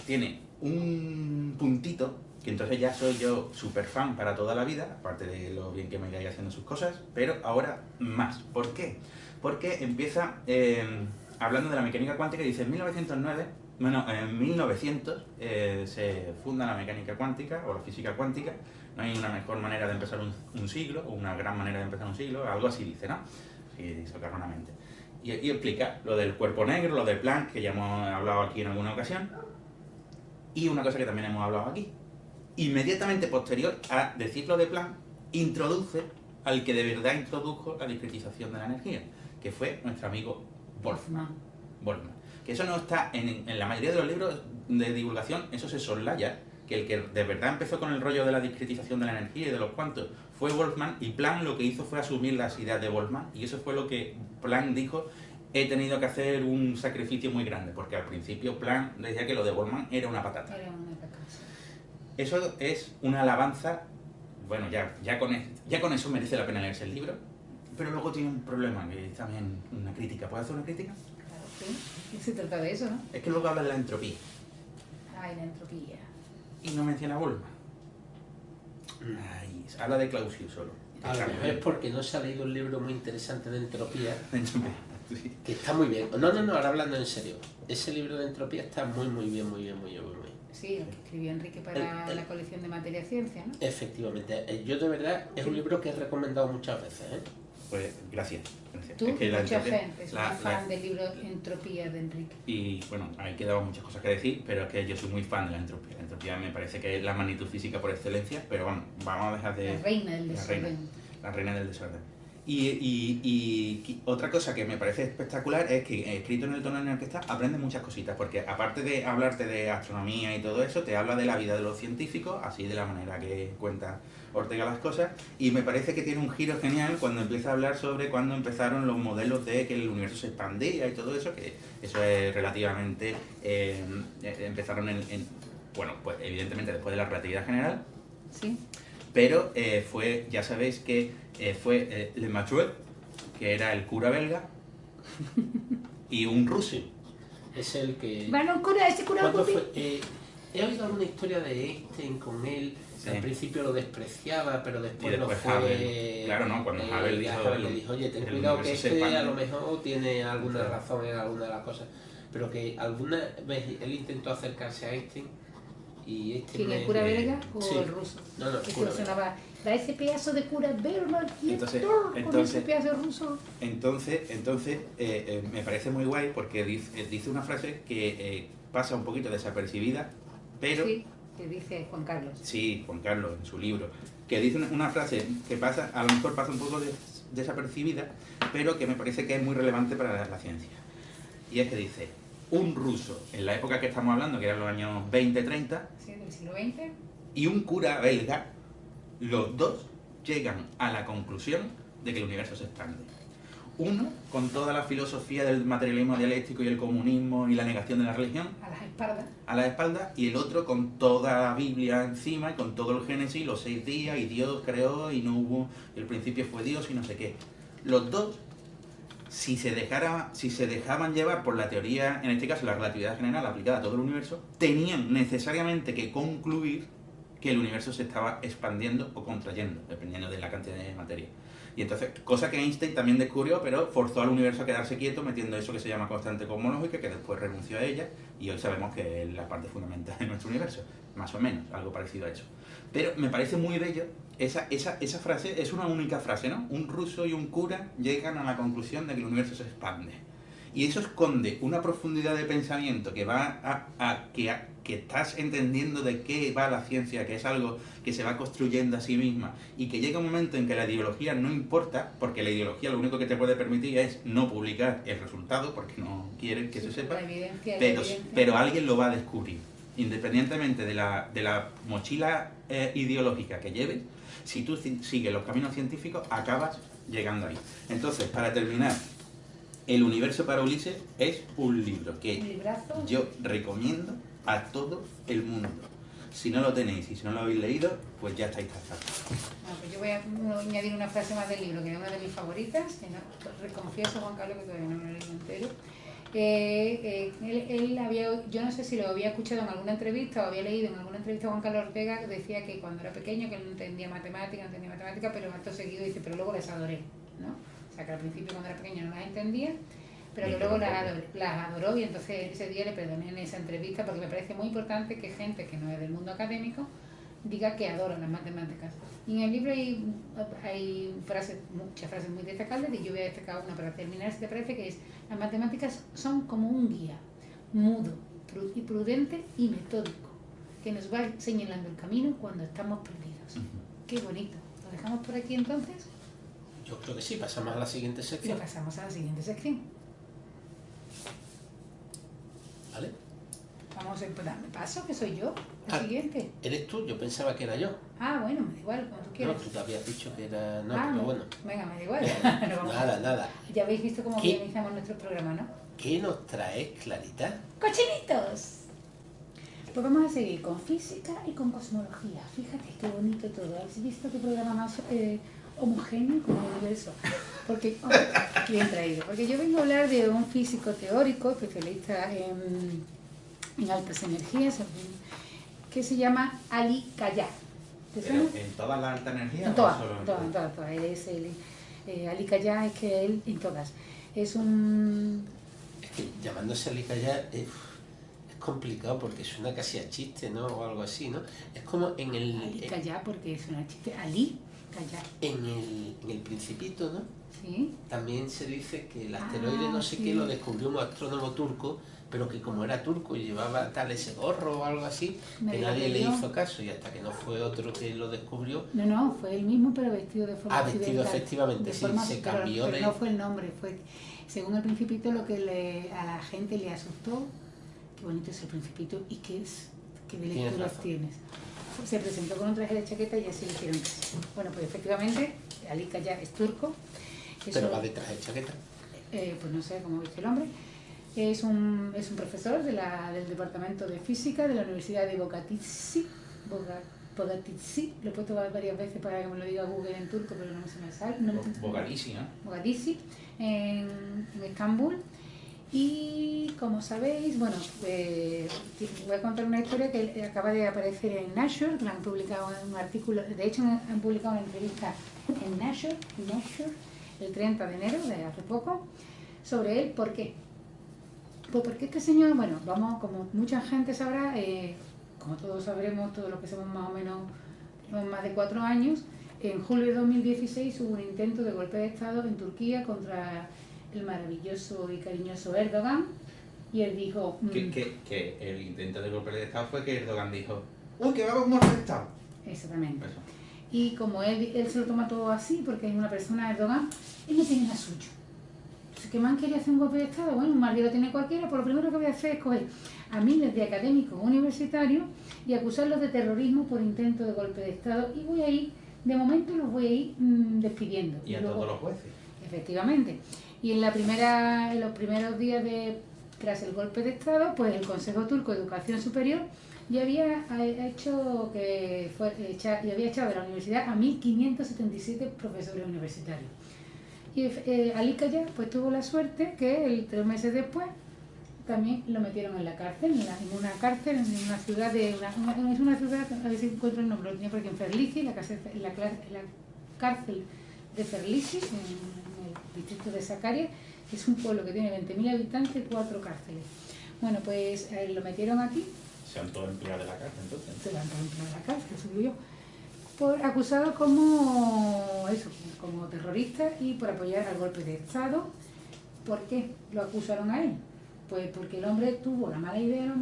tiene un puntito que entonces ya soy yo súper fan para toda la vida, aparte de lo bien que me caiga haciendo sus cosas, pero ahora más. ¿Por qué? Porque empieza hablando de la mecánica cuántica y dice en 1909, en 1900 se funda la mecánica cuántica o la física cuántica. No hay una mejor manera de empezar un siglo, o una gran manera de empezar un siglo, algo así dice, ¿no? Sí, socarronamente. Y explica lo del cuerpo negro, lo del Planck, que ya hemos hablado aquí en alguna ocasión, y una cosa que también hemos hablado aquí. Inmediatamente posterior a decirlo de Planck, introduce al que de verdad introdujo la discretización de la energía, que fue nuestro amigo Boltzmann. Que eso no está en la mayoría de los libros de divulgación, eso se soslaya, que el que de verdad empezó con el rollo de la discretización de la energía y de los cuantos fue Boltzmann, y Planck lo que hizo fue asumir las ideas de Boltzmann, y eso fue lo que Planck dijo: he tenido que hacer un sacrificio muy grande, porque al principio Planck decía que lo de Boltzmann era una patata. Era una patata. Eso es una alabanza. Bueno, ya con eso merece la pena leerse el libro, pero luego tiene un problema, que es también una crítica. ¿Puedo hacer una crítica? Claro, sí. Se trata de eso, ¿no? Es que luego habla de la entropía Ay, la entropía. y no menciona a Boltzmann. Ay, habla de Clausius solo. A lo mejor es porque no se ha leído un libro muy interesante de entropía, Entropía, sí. que está muy bien. No, ahora hablando en serio. Ese libro de entropía está muy bien. Sí, el que escribió Enrique para la colección de materia y ciencia, ¿no? Efectivamente. Yo de verdad es un libro que he recomendado muchas veces, ¿eh? Pues gracias. Tú, Es que la mucha entropía- gente es muy fan del libro Entropía de Enrique. Y bueno, ahí quedaban muchas cosas que decir, pero es que yo soy muy fan de la entropía. La entropía me parece que es la magnitud física por excelencia, pero bueno, vamos a dejar de... La reina del la reina. desorden. La reina del desorden. Y otra cosa que me parece espectacular es que escrito en el tono en el que está, aprendes muchas cositas, porque aparte de hablarte de astronomía y todo eso, te habla de la vida de los científicos, así de la manera que cuenta Ortega las cosas, y me parece que tiene un giro genial cuando empieza a hablar sobre cuando empezaron los modelos de que el universo se expandía y todo eso, que eso es relativamente... empezaron bueno, pues evidentemente después de la relatividad general, Sí. pero fue, ya sabéis que fue Le Mathieu, que era el cura belga, y un ruso. Es el que... Bueno, ese cura ¿Cuándo Pupi. fue? He oído alguna historia de Einstein con él. Sí. Al principio lo despreciaba, pero después, Y después lo fue... Hubble. Claro, no, cuando Hubble dijo, le dijo, oye, ten el cuidado que universo se este a expande. lo mejor tiene alguna Sí. razón en alguna de las cosas. Pero que alguna vez él intentó acercarse a Einstein y Einstein... ¿Quién, el cura belga o sí. el ruso? No, no, el Que cura se sonaba, da ese pedazo de cura belga Entonces- con ese pedazo ruso. Entonces me parece muy guay porque dice una frase que pasa un poquito desapercibida, pero... Sí, que dice Juan Carlos. Sí, Juan Carlos, en su libro, que dice una frase que pasa, a lo mejor pasa un poco desapercibida, pero que me parece que es muy relevante para la ciencia. Y es que dice, un ruso, en la época que estamos hablando, que eran los años 20-30, Sí, del siglo XX. y un cura belga, los dos llegan a la conclusión de que el universo se expande. Uno, con toda la filosofía del materialismo dialéctico y el comunismo y la negación de la religión, A las espaldas. a la espalda, y el otro con toda la Biblia encima y con todo el Génesis, los 6 días, y Dios creó y no hubo, el principio fue Dios y no sé qué. Los dos, si se dejaban llevar por la teoría, en este caso la relatividad general aplicada a todo el universo, tenían necesariamente que concluir que el universo se estaba expandiendo o contrayendo, dependiendo de la cantidad de materia. Y entonces, cosa que Einstein también descubrió, pero forzó al universo a quedarse quieto metiendo eso que se llama constante cosmológica, que después renunció a ella, y hoy sabemos que es la parte fundamental de nuestro universo, más o menos, algo parecido a eso. Pero me parece muy bello, esa frase es una única frase, ¿no? Un ruso y un cura llegan a la conclusión de que el universo se expande. Y eso esconde una profundidad de pensamiento que va que estás entendiendo de qué va la ciencia, que es algo que se va construyendo a sí misma, y que llega un momento en que la ideología no importa, porque la ideología lo único que te puede permitir es no publicar el resultado, porque no quieren que se sepa, La evidencia, la pero, evidencia. pero alguien lo va a descubrir. Independientemente de la mochila ideológica que lleves, si tú sigues los caminos científicos, acabas llegando ahí. Entonces, para terminar, El universo para Ulises es un libro que Un librazo. yo recomiendo a todo el mundo. Si no lo tenéis y si no lo habéis leído, pues ya estáis casados. Pues yo voy a añadir una frase más del libro, que es una de mis favoritas, que no, confieso, Juan Carlos, que todavía no me lo he leído entero. Él había, yo no sé si lo había escuchado en alguna entrevista o había leído en alguna entrevista a Juan Carlos Ortega, que decía que cuando era pequeño que él no entendía matemáticas, pero acto seguido dice, pero luego las adoré, ¿no? O sea, que al principio cuando era pequeño no las entendía, pero que luego las adoró, y entonces ese día le perdoné en esa entrevista, porque me parece muy importante que gente que no es del mundo académico diga que adora las matemáticas. Y en el libro hay frases, muchas frases muy destacables, y yo voy a destacar una para terminar, si te parece, que es: las matemáticas son como un guía, mudo, y prudente y metódico, que nos va señalando el camino cuando estamos perdidos. Qué bonito. ¿Lo dejamos por aquí entonces? Yo creo que sí, pasamos a la siguiente Y sección. pasamos a la siguiente sección. ¿Vale? Vamos a darme paso, que soy yo, la Ah. siguiente. ¿Eres tú? Yo pensaba que era yo. Ah, bueno, me da igual, como tú No, quieras. tú te habías dicho que era... No, Ah, pero bueno. Venga, me da igual. No vamos a- Nada. Ya habéis visto cómo ¿Qué? organizamos nuestro programa, ¿no? ¿Qué nos traes, Clarita? ¡Cochinitos! Pues vamos a seguir con física y con cosmología. Fíjate qué bonito todo. ¿Has visto qué programa más homogéneo como el universo? Porque, bien traído. Porque yo vengo a hablar de un físico teórico, especialista en altas energías, que se llama Ali Kayal. ¿Te suena? ¿Pero en todas las altas energías En o todas, solo en todas. Él es Ali Kayal, es que él en todas. Es un... Es que llamándose Ali Kayal es complicado porque suena casi a chiste, ¿no? O algo así, ¿no? Es como en el... Ali Kayal, porque es una chiste. Ali Kayal. En el Principito, ¿no? Sí. También se dice que el asteroide no sé qué lo descubrió un astrónomo turco, pero que como era turco y llevaba tal ese gorro o algo así, que nadie le hizo caso, y hasta que no fue otro que lo descubrió. No, fue el mismo, pero vestido de forma vestido occidental. efectivamente, sí, se cambió pero de... no fue el nombre, fue según el Principito lo que a la gente le asustó. Qué bonito es el Principito y qué de lecturas tienes. Se presentó con un traje de chaqueta y así le hicieron caso. Bueno, pues efectivamente, Ali Kaya es turco. Pero va de traje de chaqueta. Pues no sé cómo viste el hombre. Es un profesor del Departamento de Física de la Universidad de Bogazici. Lo he puesto varias veces para que me lo diga Google en turco, pero no se me sale. Bogazici, ¿no? Bogazici, en Estambul. Y como sabéis, bueno, voy a contar una historia que acaba de aparecer en Nature, que la han publicado en un artículo, de hecho han publicado una entrevista en Nature, el 30 de enero de hace poco, sobre él. ¿Por qué? Pues porque este señor, bueno, vamos, como mucha gente sabrá, como todos sabremos, todos los que somos más o menos, tenemos más de 4 años, en julio de 2016 hubo un intento de golpe de Estado en Turquía contra el maravilloso y cariñoso Erdogan, y él dijo... Que el intento de golpe de Estado fue que Erdogan dijo, ¡uy, que vamos a golpe de Estado! Exactamente. Eso. Y como él se lo toma todo así, porque es una persona, Erdogan, él no tiene nada suyo. Entonces, ¿qué más quería hacer un golpe de Estado? Bueno, un mal día lo tiene cualquiera, pues lo primero que voy a hacer es coger a miles de académicos universitarios y acusarlos de terrorismo por intento de golpe de Estado, y voy a ir, de momento los voy a ir despidiendo. Y a luego, todos los jueces. Efectivamente. Y en los primeros días tras el golpe de Estado, pues el Consejo Turco de Educación Superior ya había echado de la universidad a 1.577 profesores universitarios. Y Ali Kaya pues tuvo la suerte que 3 meses después también lo metieron en la cárcel, en una ciudad es una ciudad, a ver si encuentro el nombre, lo tenía por aquí, en Ferlici, la cárcel de Ferlici, en el distrito de Sakarya, que es un pueblo que tiene 20.000 habitantes y 4 cárceles. Bueno, pues lo metieron aquí. Se han todos empleados de la cárcel, entonces. Se lo han todos empleados de la cárcel, subió yo. Acusado como terrorista y por apoyar al golpe de Estado. ¿Por qué lo acusaron a él? Pues porque el hombre tuvo la mala idea, él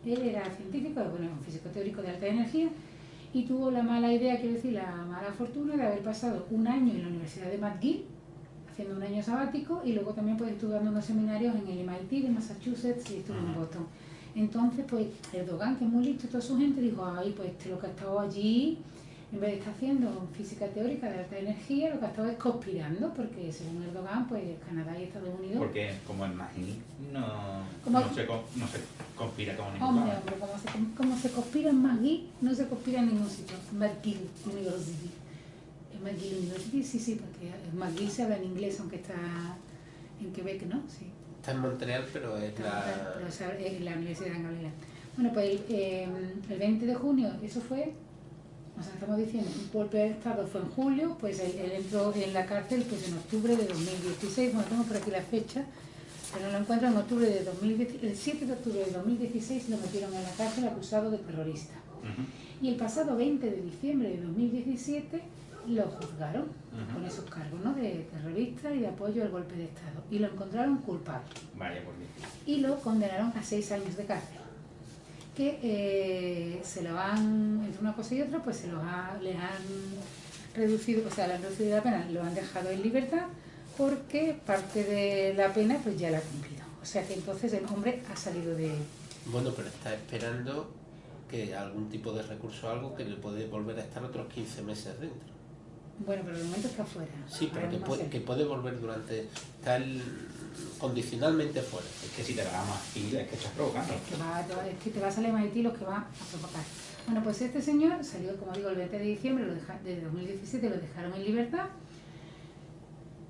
era científico, bueno, un físico teórico de alta energía, y tuvo la mala idea, quiero decir, la mala fortuna de haber pasado un año en la Universidad de McGill, haciendo un año sabático, y luego también pues estuvo dando unos seminarios en el MIT de Massachusetts y estuvo en Boston. Entonces, pues Erdogan, que es muy listo, toda su gente dijo, ay, pues lo que ha estado allí, en vez de estar haciendo física teórica de alta energía, lo que ha estado es conspirando, porque según Erdogan, pues Canadá y Estados Unidos... Porque como en McGill no se conspira como ningún lado. Hombre, como se conspira en McGill, no se conspira en ningún sitio. McGill University. McGill University, sí, porque McGill se habla en inglés, aunque está en Quebec, ¿no? Sí. Está en Montreal, pero es la Universidad de Galilea. Bueno, pues el 20 de junio, eso fue, o sea, estamos diciendo, un golpe de Estado fue en julio, pues él entró en la cárcel pues en octubre de 2016, bueno, tengo por aquí la fecha, pero no lo encuentro, en octubre de 2016, el 7 de octubre de 2016 lo metieron en la cárcel acusado de terrorista. Y el pasado 20 de diciembre de 2017 lo juzgaron con esos cargos, ¿no?, de terrorista y de apoyo al golpe de Estado, y lo encontraron culpable. Vaya por Dios. Y lo condenaron a 6 años de cárcel, que se lo han, entre una cosa y otra, pues les han reducido, o sea, le han reducido la pena, lo han dejado en libertad, porque parte de la pena pues ya la ha cumplido. O sea que entonces el hombre ha salido de... Bueno, pero está esperando que algún tipo de recurso o algo que le puede volver a estar otros 15 meses dentro. Bueno, pero de momento está fuera. Sí, pero que puede volver durante tal condicionalmente fuera. Es que si te va más pila, es que estás provocando. Es que te va a salir MIT los que va a provocar. Bueno, pues este señor salió, como digo, el 20 de diciembre de 2017, lo dejaron en libertad,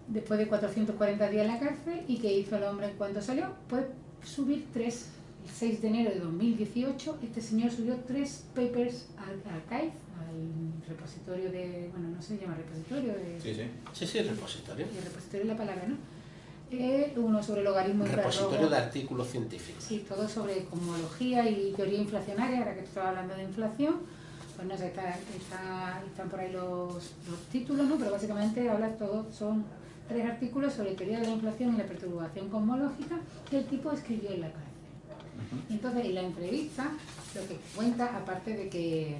después de 440 días en la cárcel. ¿Y qué hizo el hombre en cuanto salió? Pues subir 3. El 6 de enero de 2018, este señor subió 3 papers al archive, al repositorio de... Bueno, no se llama repositorio de... Sí, el repositorio. El repositorio es la palabra, ¿no? Uno sobre logaritmo y repositorio de artículos científicos. Sí, todo sobre cosmología y teoría inflacionaria, ahora que tú estabas hablando de inflación. Pues no sé, están por ahí los títulos, ¿no? Pero básicamente habla todo, son 3 artículos sobre teoría de la inflación y la perturbación cosmológica que el tipo escribió en la cárcel. Entonces, en la entrevista, lo que cuenta, aparte de que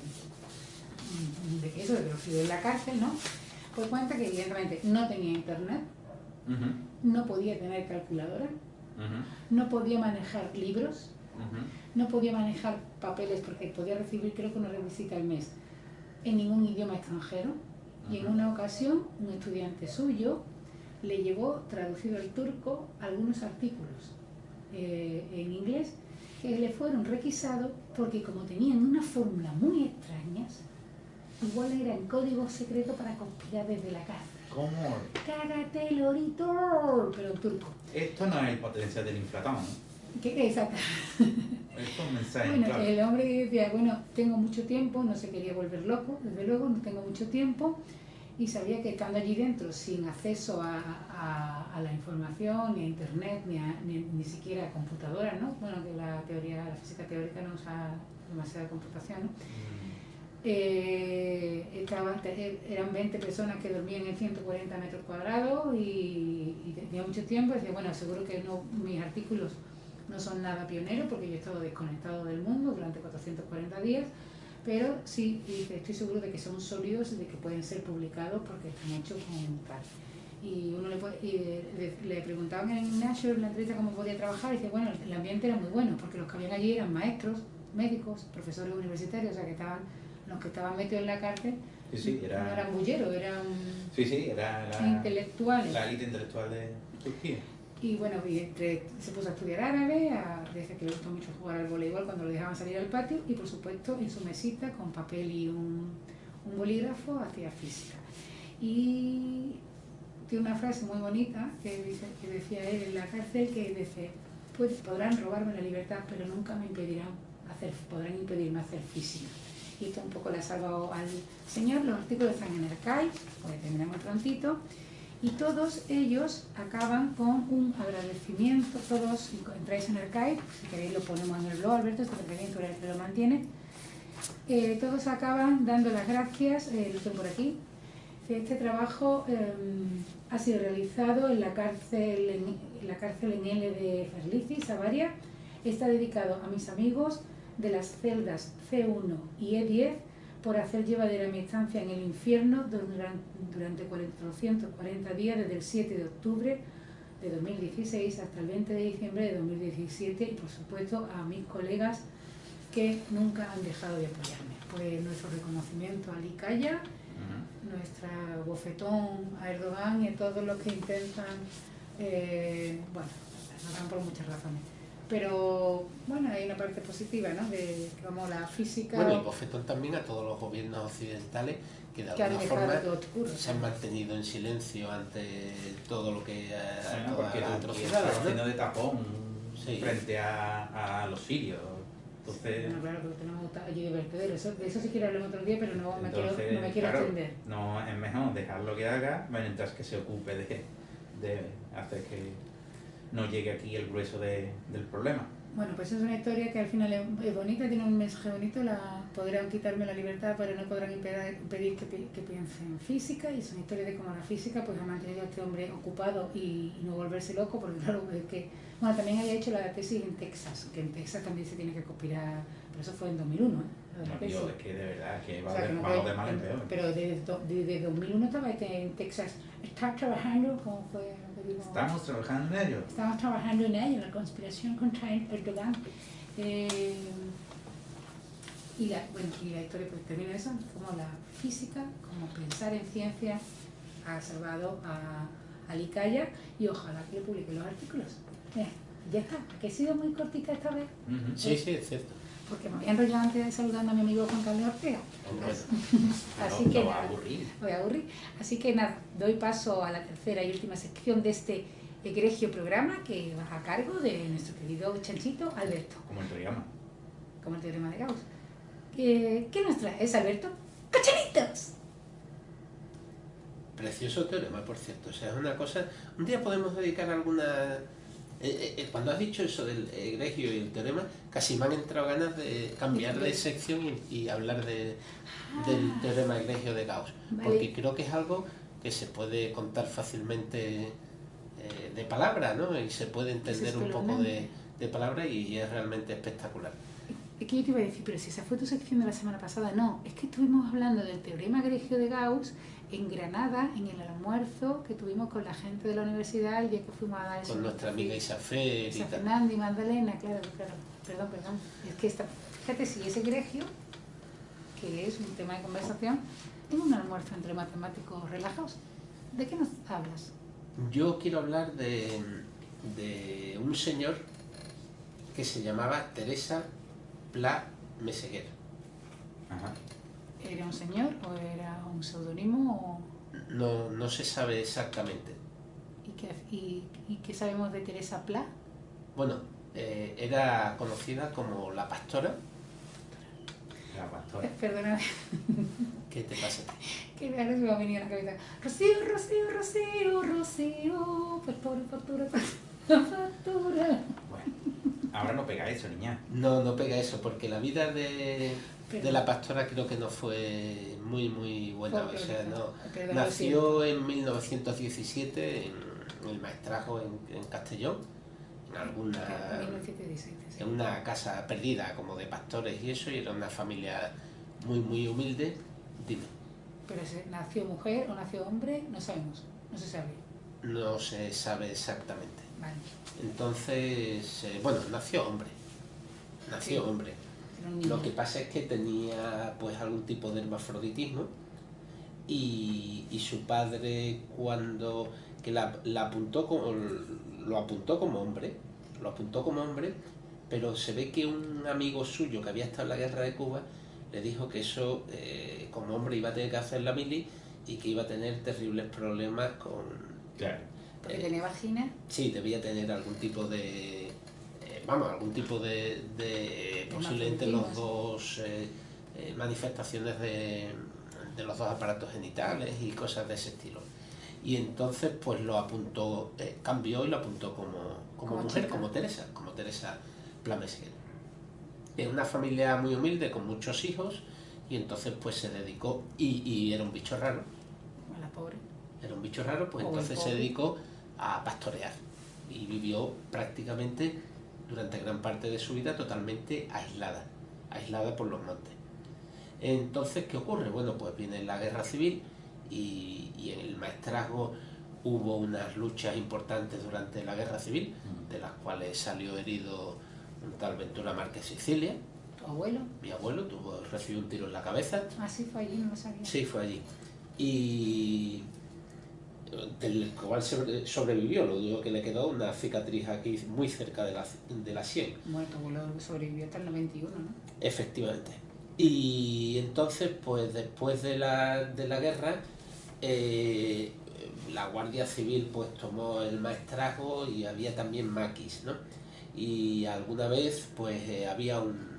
eso, de que lo escribió en la cárcel, ¿no? Pues cuenta que evidentemente no tenía internet, no podía tener calculadora, no podía manejar libros, no podía manejar papeles porque podía recibir, creo que una visita al mes, en ningún idioma extranjero. Y en una ocasión, un estudiante suyo le llevó traducido al turco algunos artículos en inglés que le fueron requisados porque, como tenían una fórmula muy extrañas, igual era en código secreto para conspirar desde la cárcel. ¿Cómo? ¡Cágate, lorito! Pero en turco. Esto no es el potencial del inflatón, ¿no? ¿Qué? Exacto. Esto es un mensaje, Bueno, claro. el hombre decía, bueno, tengo mucho tiempo, no se quería volver loco, desde luego, no tengo mucho tiempo, y sabía que estando allí dentro, sin acceso a la información, ni a internet, ni siquiera a computadoras, ¿no? Bueno, que la física teórica no usa demasiada computación, ¿no? Eran 20 personas que dormían en 140 metros cuadrados y tenía mucho tiempo. Decía, bueno, seguro que mis artículos no son nada pioneros porque yo he estado desconectado del mundo durante 440 días, pero sí, estoy seguro de que son sólidos y de que pueden ser publicados porque están hechos con tal. Y uno le preguntaban en Nashville, en la entrevista, cómo podía trabajar, y dice, bueno, el ambiente era muy bueno porque los que habían allí eran maestros, médicos, profesores universitarios, o sea, que los que estaban metidos en la cárcel Sí, no eran bulleros, eran era intelectuales. la élite intelectual de Turquía. Y bueno, se puso a estudiar árabe, dice que le gustó mucho jugar al voleibol cuando lo dejaban salir al patio, y por supuesto en su mesita con papel y un bolígrafo hacía física. Y tiene una frase muy bonita que decía él en la cárcel, que dice, pues podrán robarme la libertad, pero nunca podrán impedirme hacer física. Y esto un poco le ha salvado al señor. Los artículos están en el archive, pues terminamos prontito, y todos ellos acaban con un agradecimiento. Todos, entráis en el archive, si queréis lo ponemos en el blog, Alberto, este tratamiento era el que lo mantiene. Todos acaban dando las gracias, lo tengo por aquí. Este trabajo ha sido realizado en la cárcel en L de Ferlici, Savaria. Está dedicado a mis amigos de las celdas C1 y E10 por hacer llevadera mi estancia en el infierno durante 440 días, desde el 7 de octubre de 2016 hasta el 20 de diciembre de 2017, y por supuesto a mis colegas que nunca han dejado de apoyarme. Pues nuestro reconocimiento a Likaya, nuestra bofetón a Erdogan y a todos los que intentan, Erdogan por muchas razones. Pero bueno, hay una parte positiva, ¿no? De como la física. Bueno, y bofetón también a todos los gobiernos occidentales que de alguna forma se han mantenido en silencio ante todo lo que porque la atrocidad, atrocidad, haciendo de tapón sí, frente a los sirios. Entonces, bueno, claro, porque tenemos allí de vertederos. De eso sí quiero hablar otro día, pero no me quiero claro, extender. No, es mejor dejarlo que haga mientras que se ocupe de hacer que no llegue aquí el grueso del problema. Bueno, pues es una historia que al final es bonita, tiene un mensaje bonito. Podrán quitarme la libertad, pero no podrán impedir que piense en física, y es una historia de cómo la física pues ha mantenido a este hombre ocupado y no volverse loco, porque claro, es que, bueno, también había hecho la tesis en Texas, que en Texas también se tiene que conspirar, pero eso fue en 2001, ¿eh? No, tío, es que de verdad que va, o sea, que no vamos de mal en peor. Pero desde 2001 estaba en Texas. Está trabajando, ¿cómo fue lo que digo? Estamos trabajando en ello. Estamos trabajando en ello, la conspiración contra Erdogan. Y la historia pues termina eso, como la física, como pensar en ciencia ha salvado a Likaya, y ojalá que le publiquen los artículos. Ya está, que he sido muy cortita esta vez. Sí, es cierto. Porque me había enrollado antes saludando a mi amigo Juan Carlos Ortega. Así que voy a nada, aburrir. voy a aburrir. Así que nada, doy paso a la tercera y última sección de este egregio programa, que va a cargo de nuestro querido chanchito Alberto. Como el teorema. Como el teorema de Gauss. ¿Qué nos traes, Alberto? ¡Cochinitos! Precioso teorema, por cierto. O sea, es una cosa. Un día podemos dedicar alguna. Cuando has dicho eso del egregio y el teorema, casi me han entrado ganas de cambiar de sección y hablar del teorema egregio de Gauss. Vale. Porque creo que es algo que se puede contar fácilmente de palabra, ¿no? Y se puede entender un poco de palabra y es realmente espectacular. Es que yo te iba a decir, pero si esa fue tu sección de la semana pasada, no, es que estuvimos hablando del teorema Gregio de Gauss en Granada, en el almuerzo que tuvimos con la gente de la universidad el día que fuimos a dar Con nuestra amiga Isafel y tal. Fernanda y Magdalena, claro, perdón. Es que fíjate, si ese Gregio, que es un tema de conversación, es un almuerzo entre matemáticos relajados. ¿De qué nos hablas? Yo quiero hablar de un señor que se llamaba Teresa Pla Meseguer. Ajá. ¿Era un señor o era un seudónimo? No se sabe exactamente. ¿Y qué sabemos de Teresa Pla? Bueno, era conocida como la pastora. La pastora. Perdóname, ¿Qué te pasa? que ahora se me ha venido a la cabeza. Rocío, Rocío, Rocío, Rocío, factura, factura. Bueno, ahora no pega eso, niña. No pega eso, porque la vida de la pastora creo que no fue muy buena. O sea, nació en 1917 en el Maestrazgo en Castellón, en una casa perdida como de pastores y eso, y era una familia muy humilde. Dime. Pero ¿nació mujer o nació hombre? No sabemos, no se sabe. No se sabe exactamente. Vale. Entonces, nació hombre. Sí. Hombre. Era un niño. Lo que pasa es que tenía pues algún tipo de hermafroditismo y su padre cuando que lo apuntó como hombre, pero se ve que un amigo suyo que había estado en la guerra de Cuba le dijo que eso como hombre iba a tener que hacer la mili y que iba a tener terribles problemas con... Claro. ¿Porque tenía vagina? Sí, debía tener algún tipo de... posiblemente los dos manifestaciones de los dos aparatos genitales y cosas de ese estilo. Y entonces pues lo apuntó, cambió y lo apuntó como mujer, chica. como Teresa Pla Meseguer. Es una familia muy humilde con muchos hijos y entonces pues se dedicó, y era un bicho raro. A la pobre. Era un bicho raro, pues O entonces el se pobre. dedicó a pastorear y vivió prácticamente durante gran parte de su vida totalmente aislada por los montes. Entonces, ¿qué ocurre? Bueno, pues viene la guerra civil y en el Maestrazgo hubo unas luchas importantes durante la guerra civil, de las cuales salió herido un tal Ventura Márquez Sicilia. ¿Tu abuelo? Mi abuelo recibió un tiro en la cabeza. Ah, sí, fue allí, no lo sabía. Sí, fue allí. Y del cual sobrevivió, lo único que le quedó una cicatriz aquí muy cerca de la sien. Bueno, tu abuelo sobrevivió hasta el 91, ¿no? Efectivamente. Y entonces, pues después de la guerra, la Guardia Civil pues tomó el Maestrazgo y había también maquis, ¿no? Y alguna vez pues había un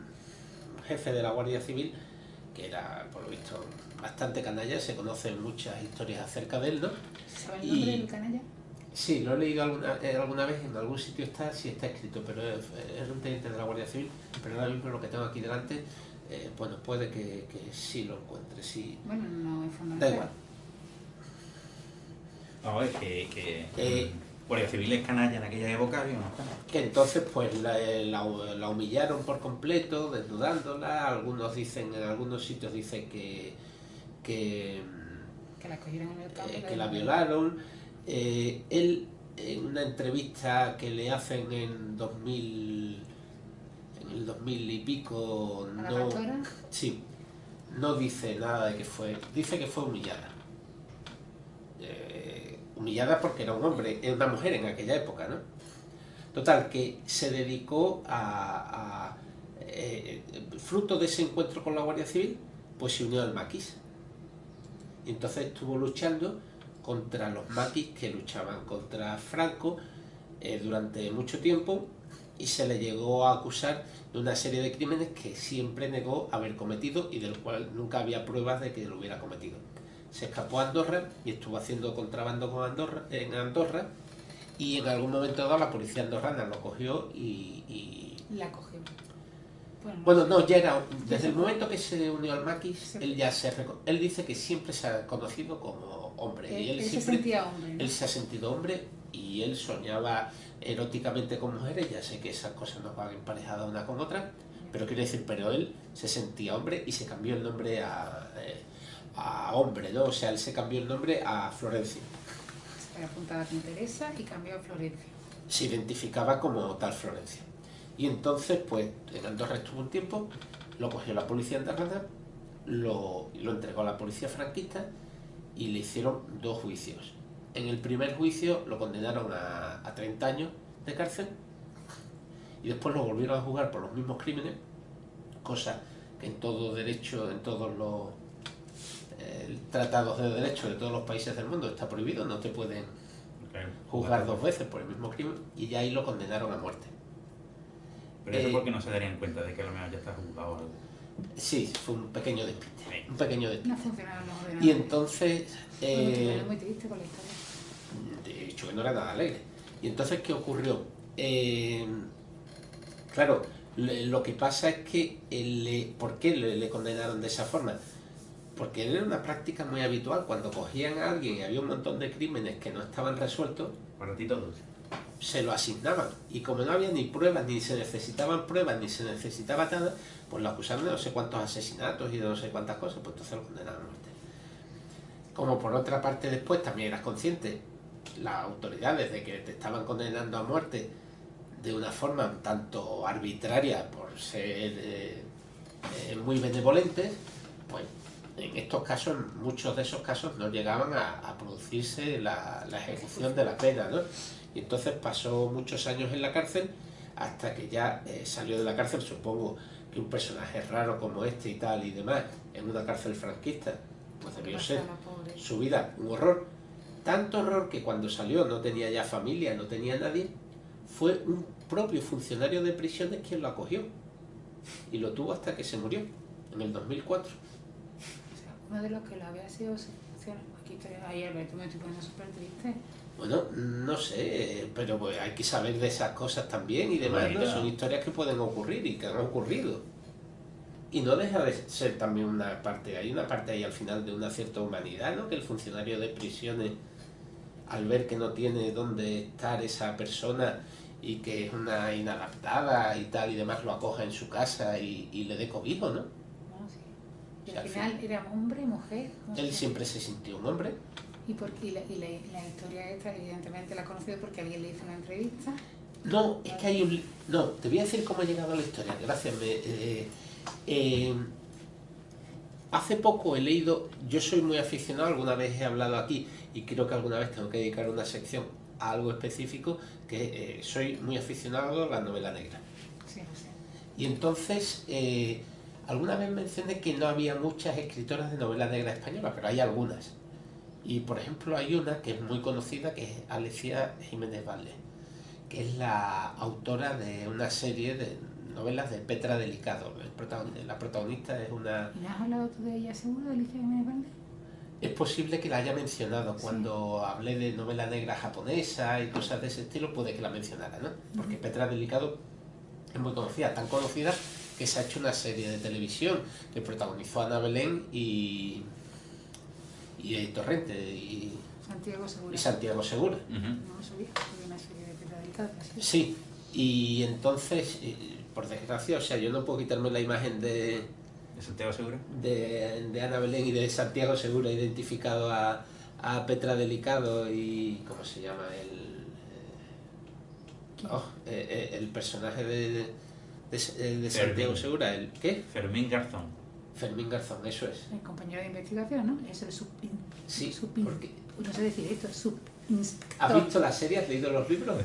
jefe de la Guardia Civil que era, por lo visto, bastante canalla, se conocen muchas historias acerca de él, ¿no? ¿Sabe el nombre del canalla? Sí, lo he leído alguna vez, en algún sitio sí está escrito, pero es un teniente de la Guardia Civil, pero ahora mismo lo que tengo aquí delante, puede que sí lo encuentre, sí. Bueno, no es fundamental. Da igual. No, es que Guardia Civil es canalla en aquella época, había unos canallas. Que entonces pues la humillaron por completo, desnudándola, en algunos sitios dicen que la cogieron en el campo. que la violaron. Él, en una entrevista que le hacen en el 2000 y pico, ¿A la pastora? Sí, no dice nada de que dice que fue humillada. Humillada porque era un hombre, era una mujer en aquella época, ¿no? Total, que se dedicó fruto de ese encuentro con la Guardia Civil, pues se unió al maquis. Y entonces estuvo luchando contra los maquis que luchaban contra Franco durante mucho tiempo, y se le llegó a acusar de una serie de crímenes que siempre negó haber cometido y del cual nunca había pruebas de que lo hubiera cometido. Se escapó a Andorra y estuvo haciendo contrabando en Andorra, y en algún momento dado la policía andorrana lo cogió y... La cogió. Bueno, no, ya era... Desde el momento que se unió al maquis, él dice que siempre se ha conocido como hombre. Y Él se siempre, sentía hombre, ¿no? él se ha sentido hombre y él soñaba eróticamente con mujeres. Ya sé que esas cosas no van emparejadas una con otra, pero quiero decir, pero él se sentía hombre y se cambió el nombre a hombre, ¿no? O sea, él se cambió el nombre a Florencio. Era apuntada con Teresa y cambió a Florencio. Se identificaba como tal Florencio. Y entonces, pues, en Andorra estuvo un tiempo, lo cogió la policía andorrana, lo entregó a la policía franquista y le hicieron 2 juicios. En el primer juicio lo condenaron a 30 años de cárcel y después lo volvieron a juzgar por los mismos crímenes, cosa que en todo derecho, en todos los tratados de derecho de todos los países del mundo está prohibido, no te pueden juzgar 2 veces por el mismo crimen, y ya ahí lo condenaron a muerte. Pero eso porque no se darían cuenta de que a lo mejor ya está juzgado o algo. Sí, fue un pequeño despiste, un pequeño despiste. No funcionaron los ordenadores. Y entonces, Es muy triste con la historia. de hecho que no era nada alegre. Y entonces, ¿qué ocurrió? Claro, lo que pasa es que, ¿por qué le condenaron de esa forma? Porque era una práctica muy habitual. Cuando cogían a alguien y había un montón de crímenes que no estaban resueltos, Para ti todos. se lo asignaban. Y como no había ni pruebas, ni se necesitaban pruebas, ni se necesitaba nada, pues lo acusaban de no sé cuántos asesinatos y de no sé cuántas cosas, pues entonces lo condenaban a muerte. Como por otra parte después también eras consciente, las autoridades, de que te estaban condenando a muerte de una forma un tanto arbitraria por ser muy benevolentes, pues en estos casos, en muchos de esos casos, no llegaban a producirse la ejecución de la pena, ¿no? Y entonces pasó muchos años en la cárcel hasta que ya salió de la cárcel. Supongo que un personaje raro como este y tal y demás, en una cárcel franquista, pues debió ser su vida un horror. Tanto horror que cuando salió no tenía ya familia, no tenía nadie. Fue un propio funcionario de prisiones quien lo acogió y lo tuvo hasta que se murió, en el 2004. Uno de los que lo había sido aquí ahí Alberto, me estoy poniendo súper triste. Bueno, no sé, pero pues hay que saber de esas cosas también y demás, ¿no? Son historias que pueden ocurrir y que han ocurrido. Y no deja de ser también una parte, hay una parte ahí al final de una cierta humanidad, ¿no? Que el funcionario de prisiones, al ver que no tiene dónde estar esa persona y que es una inadaptada y tal y demás, lo acoja en su casa y le dé cobijo, ¿no? Y al final era hombre, mujer. Él siempre se sintió un hombre. Y la historia esta, evidentemente la ha conocido porque alguien le hizo una entrevista. No, es que hay un... No, te voy a decir cómo ha llegado a la historia. Gracias. Hace poco he leído... Yo soy muy aficionado, alguna vez he hablado aquí y creo que alguna vez tengo que dedicar una sección a algo específico, que soy muy aficionado a la novela negra. Sí, no sé. Y entonces... alguna vez mencioné que no había muchas escritoras de novela negra española, pero hay algunas. Y por ejemplo hay una que es muy conocida, que es Alicia Jiménez Valdés, que es la autora de una serie de novelas de Petra Delicado. La protagonista es una... ¿Y no has hablado tú de ella seguro, de Alicia Jiménez Valdés? Es posible que la haya mencionado cuando hablé de novela negra japonesa y cosas de ese estilo, puede que la mencionara, ¿no? Porque Petra Delicado es muy conocida, tan conocida que se ha hecho una serie de televisión que protagonizó Ana Belén y Torrente y Santiago Segura. No sabía, había una serie de Petra Delicado. Sí, y entonces, por desgracia, o sea, yo no puedo quitarme la imagen de Santiago Segura, de Ana Belén y de Santiago Segura identificado a Petra Delicado y... ¿cómo se llama? El personaje de Santiago Segura, ¿el qué? Fermín Garzón. Fermín Garzón, eso es. El compañero de investigación, ¿no? Es el Sí, porque... no sé decir esto, ¿Has visto la serie? ¿Has leído los libros?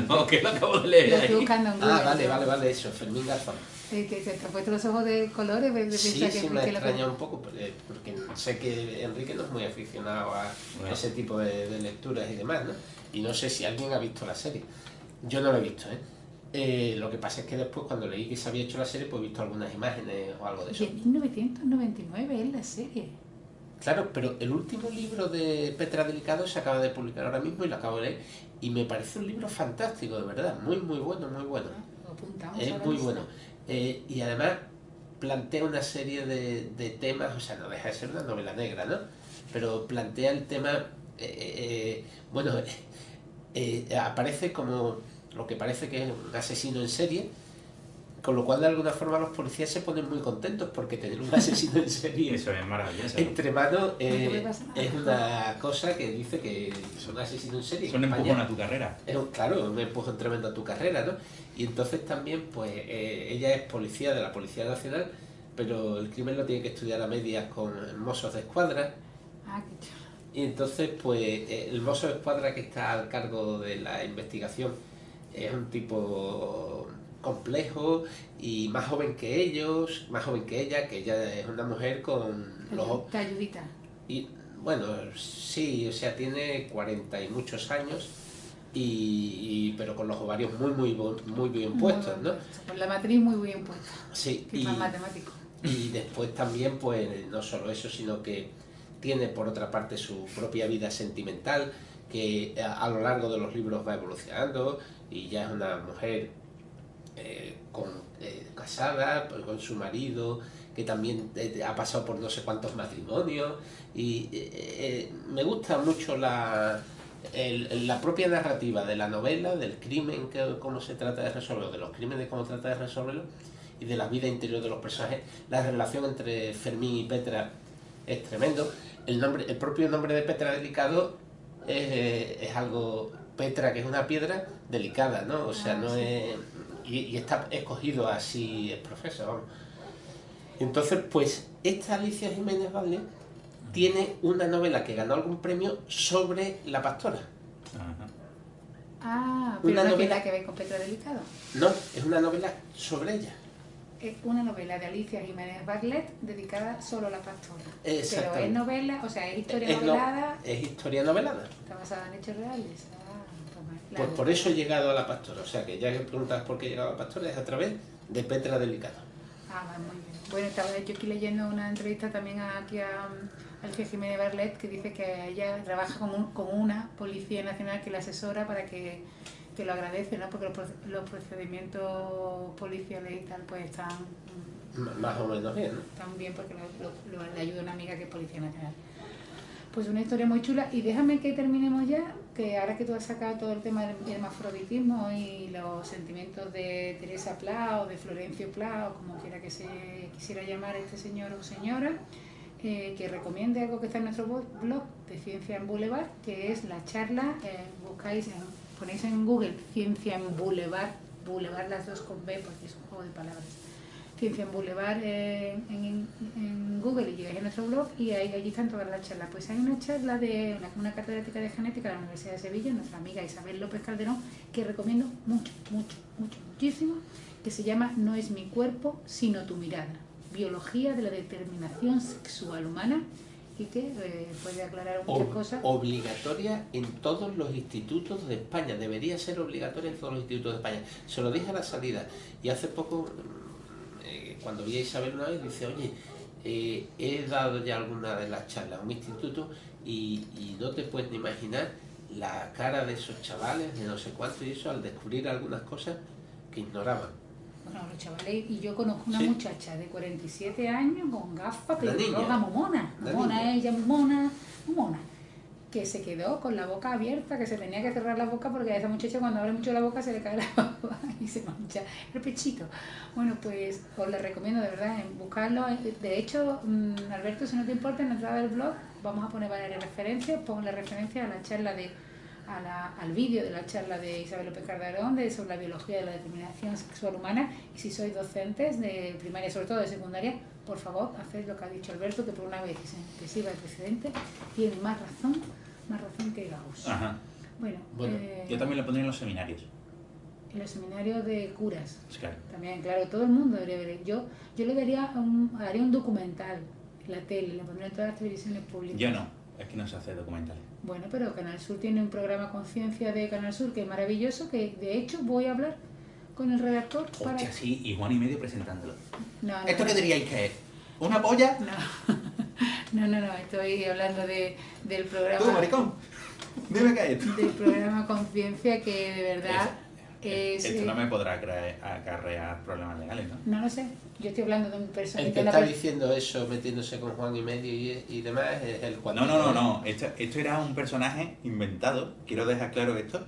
No, que lo acabo de leer. Lo estoy buscando en Google. Vale, eso, Fermín Garzón. Que te ha puesto los ojos de colores. Sí, me extraña un poco, porque sé que Enrique no es muy aficionado a ese tipo de lecturas y demás, ¿no? Y no sé si alguien ha visto la serie. Yo no la he visto, lo que pasa es que después, cuando leí que se había hecho la serie, pues he visto algunas imágenes o algo de eso. Y en 1999 es la serie. Claro, pero el último libro de Petra Delicado se acaba de publicar ahora mismo y lo acabo de leer. Y me parece un libro fantástico, de verdad. Muy, muy bueno, muy bueno. Es muy bueno. Y además plantea una serie de temas, o sea, no deja de ser una novela negra, ¿no? pero plantea el tema, bueno, aparece como lo que parece que es un asesino en serie, con lo cual de alguna forma los policías se ponen muy contentos porque tener un asesino en serie Eso es maravilloso. entre manos me pasa nada. es una cosa que dice que son asesinos en serie. Es un En empujón España a tu carrera. claro, un empujón tremendo a tu carrera, ¿no? Y entonces también, pues, ella es policía de la Policía Nacional, pero el crimen lo tiene que estudiar a medias con mozos de escuadra. Ah, qué chulo. Y entonces, pues, el mozo de escuadra que está al cargo de la investigación es un tipo complejo y más joven que ellos, más joven que ella es una mujer con los... Te ayudita. Y bueno, sí, o sea, tiene 40 y muchos años, pero con los ovarios muy bien puestos, ¿no? Con la matriz muy bien puesta. Sí, Que es más matemático. y después también, pues, no solo eso, sino que tiene por otra parte su propia vida sentimental, que a lo largo de los libros va evolucionando y ya es una mujer casada con su marido, que también ha pasado por no sé cuántos matrimonios, y me gusta mucho la propia narrativa de la novela, del crimen, cómo se trata de resolverlo, de los crímenes, cómo trata de resolverlo, y de la vida interior de los personajes. La relación entre Fermín y Petra es tremendo. El propio nombre de Petra Delicado es algo... Petra, que es una piedra delicada, ¿no? O sea, no sí. es... Y está escogido así, es profesor, vamos. Entonces, pues, esta Alicia Jiménez Valdés tiene una novela que ganó algún premio sobre la pastora. Ajá. Ah, pero Una no novela- tiene que ver con Petra Delicado. No, es una novela sobre ella. Es una novela de Alicia Jiménez Barlet dedicada solo a la pastora. Pero Exactamente. es novela, o sea, es historia Es no- novelada, es historia novelada. está basada en hechos reales. Pues por eso he llegado a la pastora. O sea, que ya que preguntas por qué he llegado a la pastora, es a través de Petra Delicado. Va muy bien. Bueno, estaba yo aquí leyendo una entrevista también aquí a Alicia Jiménez Barlet, que dice que ella trabaja con una policía nacional que la asesora para que lo agradece, ¿no? Porque los procedimientos policiales y tal pues están Más o menos bien, ¿no? bien porque le ayuda una amiga que es policía nacional. Pues una historia muy chula, y déjame que terminemos ya, que ahora que tú has sacado todo el tema del hermafroditismo y los sentimientos de Teresa Pla o de Florencio Pla, o como quiera que se quisiera llamar este señor o señora, que recomiende algo que está en nuestro blog de Ciencia en Boulevard, que es la charla, ponéis en Google Ciencia en Boulevard, Boulevard las dos con B porque es un juego de palabras, Ciencia en Boulevard en Google, y llegáis a nuestro blog y allí están todas las charlas. Pues hay una charla de una catedrática de genética de la Universidad de Sevilla, nuestra amiga Isabel López Calderón, que recomiendo muchísimo, que se llama No es mi cuerpo, sino tu mirada, biología de la determinación sexual humana, y que puede aclarar muchas cosas. Obligatoria en todos los institutos de España. Debería ser obligatoria en todos los institutos de España. Se lo dije a la salida, y hace poco, cuando vi a Isabel una vez, dice, oye, he dado ya alguna de las charlas a un instituto y no te puedes ni imaginar la cara de esos chavales, de no sé cuánto y eso, al descubrir algunas cosas que ignoraban. Bueno, los chavales, y yo conozco una Sí. muchacha de 47 años con gafas, Una pelirroja, niña. momona, Una momona, niña. ella muy mona, que se quedó con la boca abierta, que se tenía que cerrar la boca porque a esa muchacha cuando abre mucho la boca se le cae la baba y se mancha el pechito. Bueno, pues os la recomiendo de verdad en buscarlo. De hecho, Alberto, si no te importa, en la entrada del blog vamos a poner varias referencias. Pongo la referencia a la charla al vídeo de la charla de Isabel López Calderón sobre la biología de la determinación sexual humana, y si sois docentes de primaria, sobre todo de secundaria, por favor, haced lo que ha dicho Alberto, que por una vez que sirva el precedente, tiene más razón que Gauss. Ajá. Bueno, Yo también lo pondría en los seminarios. en los seminarios de curas, Es claro. también, claro, todo el mundo debería ver. Yo le daría haría un documental en la tele, le pondría en todas las televisiones públicas. Yo no, es que no se hace documentales. Bueno, pero Canal Sur tiene un programa Conciencia de Canal Sur que es maravilloso, que de hecho voy a hablar con el redactor para... Hostia, sí, y Juan y medio presentándolo. No, ¿Esto qué diríais que es? ¿Una polla? No, estoy hablando del Tú, programa... maricón, dime qué es esto. Del programa Conciencia, que de verdad Esto no me podrá acarrear problemas legales, ¿no? No lo sé. Yo estoy hablando de un El personaje. que está diciendo eso, metiéndose con Juan y medio y demás, es el Juan. No. Esto era un personaje inventado. Quiero dejar claro esto.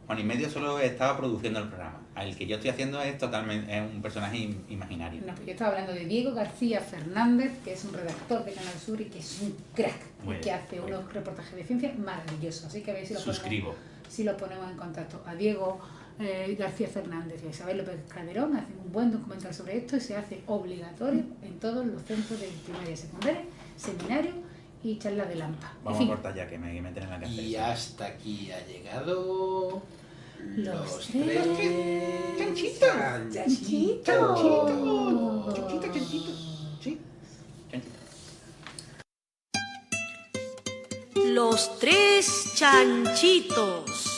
Juan y medio solo estaba produciendo el programa. El que yo estoy haciendo es totalmente un personaje imaginario. No, pues yo estaba hablando de Diego García Fernández, que es un redactor de Canal Sur y que es un crack. Muy y que bien, hace muy unos reportajes de ciencia maravillosos. Así que a ver si Suscribo. si lo ponemos en contacto. A Diego García Fernández y a Isabel López Calderón hacen un buen documental sobre esto y se hace obligatorio en todos los centros de primaria y secundaria, seminarios y charlas de Lampa. Vamos a cortar ya, que me meten en la cárcel. Y hasta aquí ha llegado Los tres Chanchitos. Sí. Los tres chanchitos.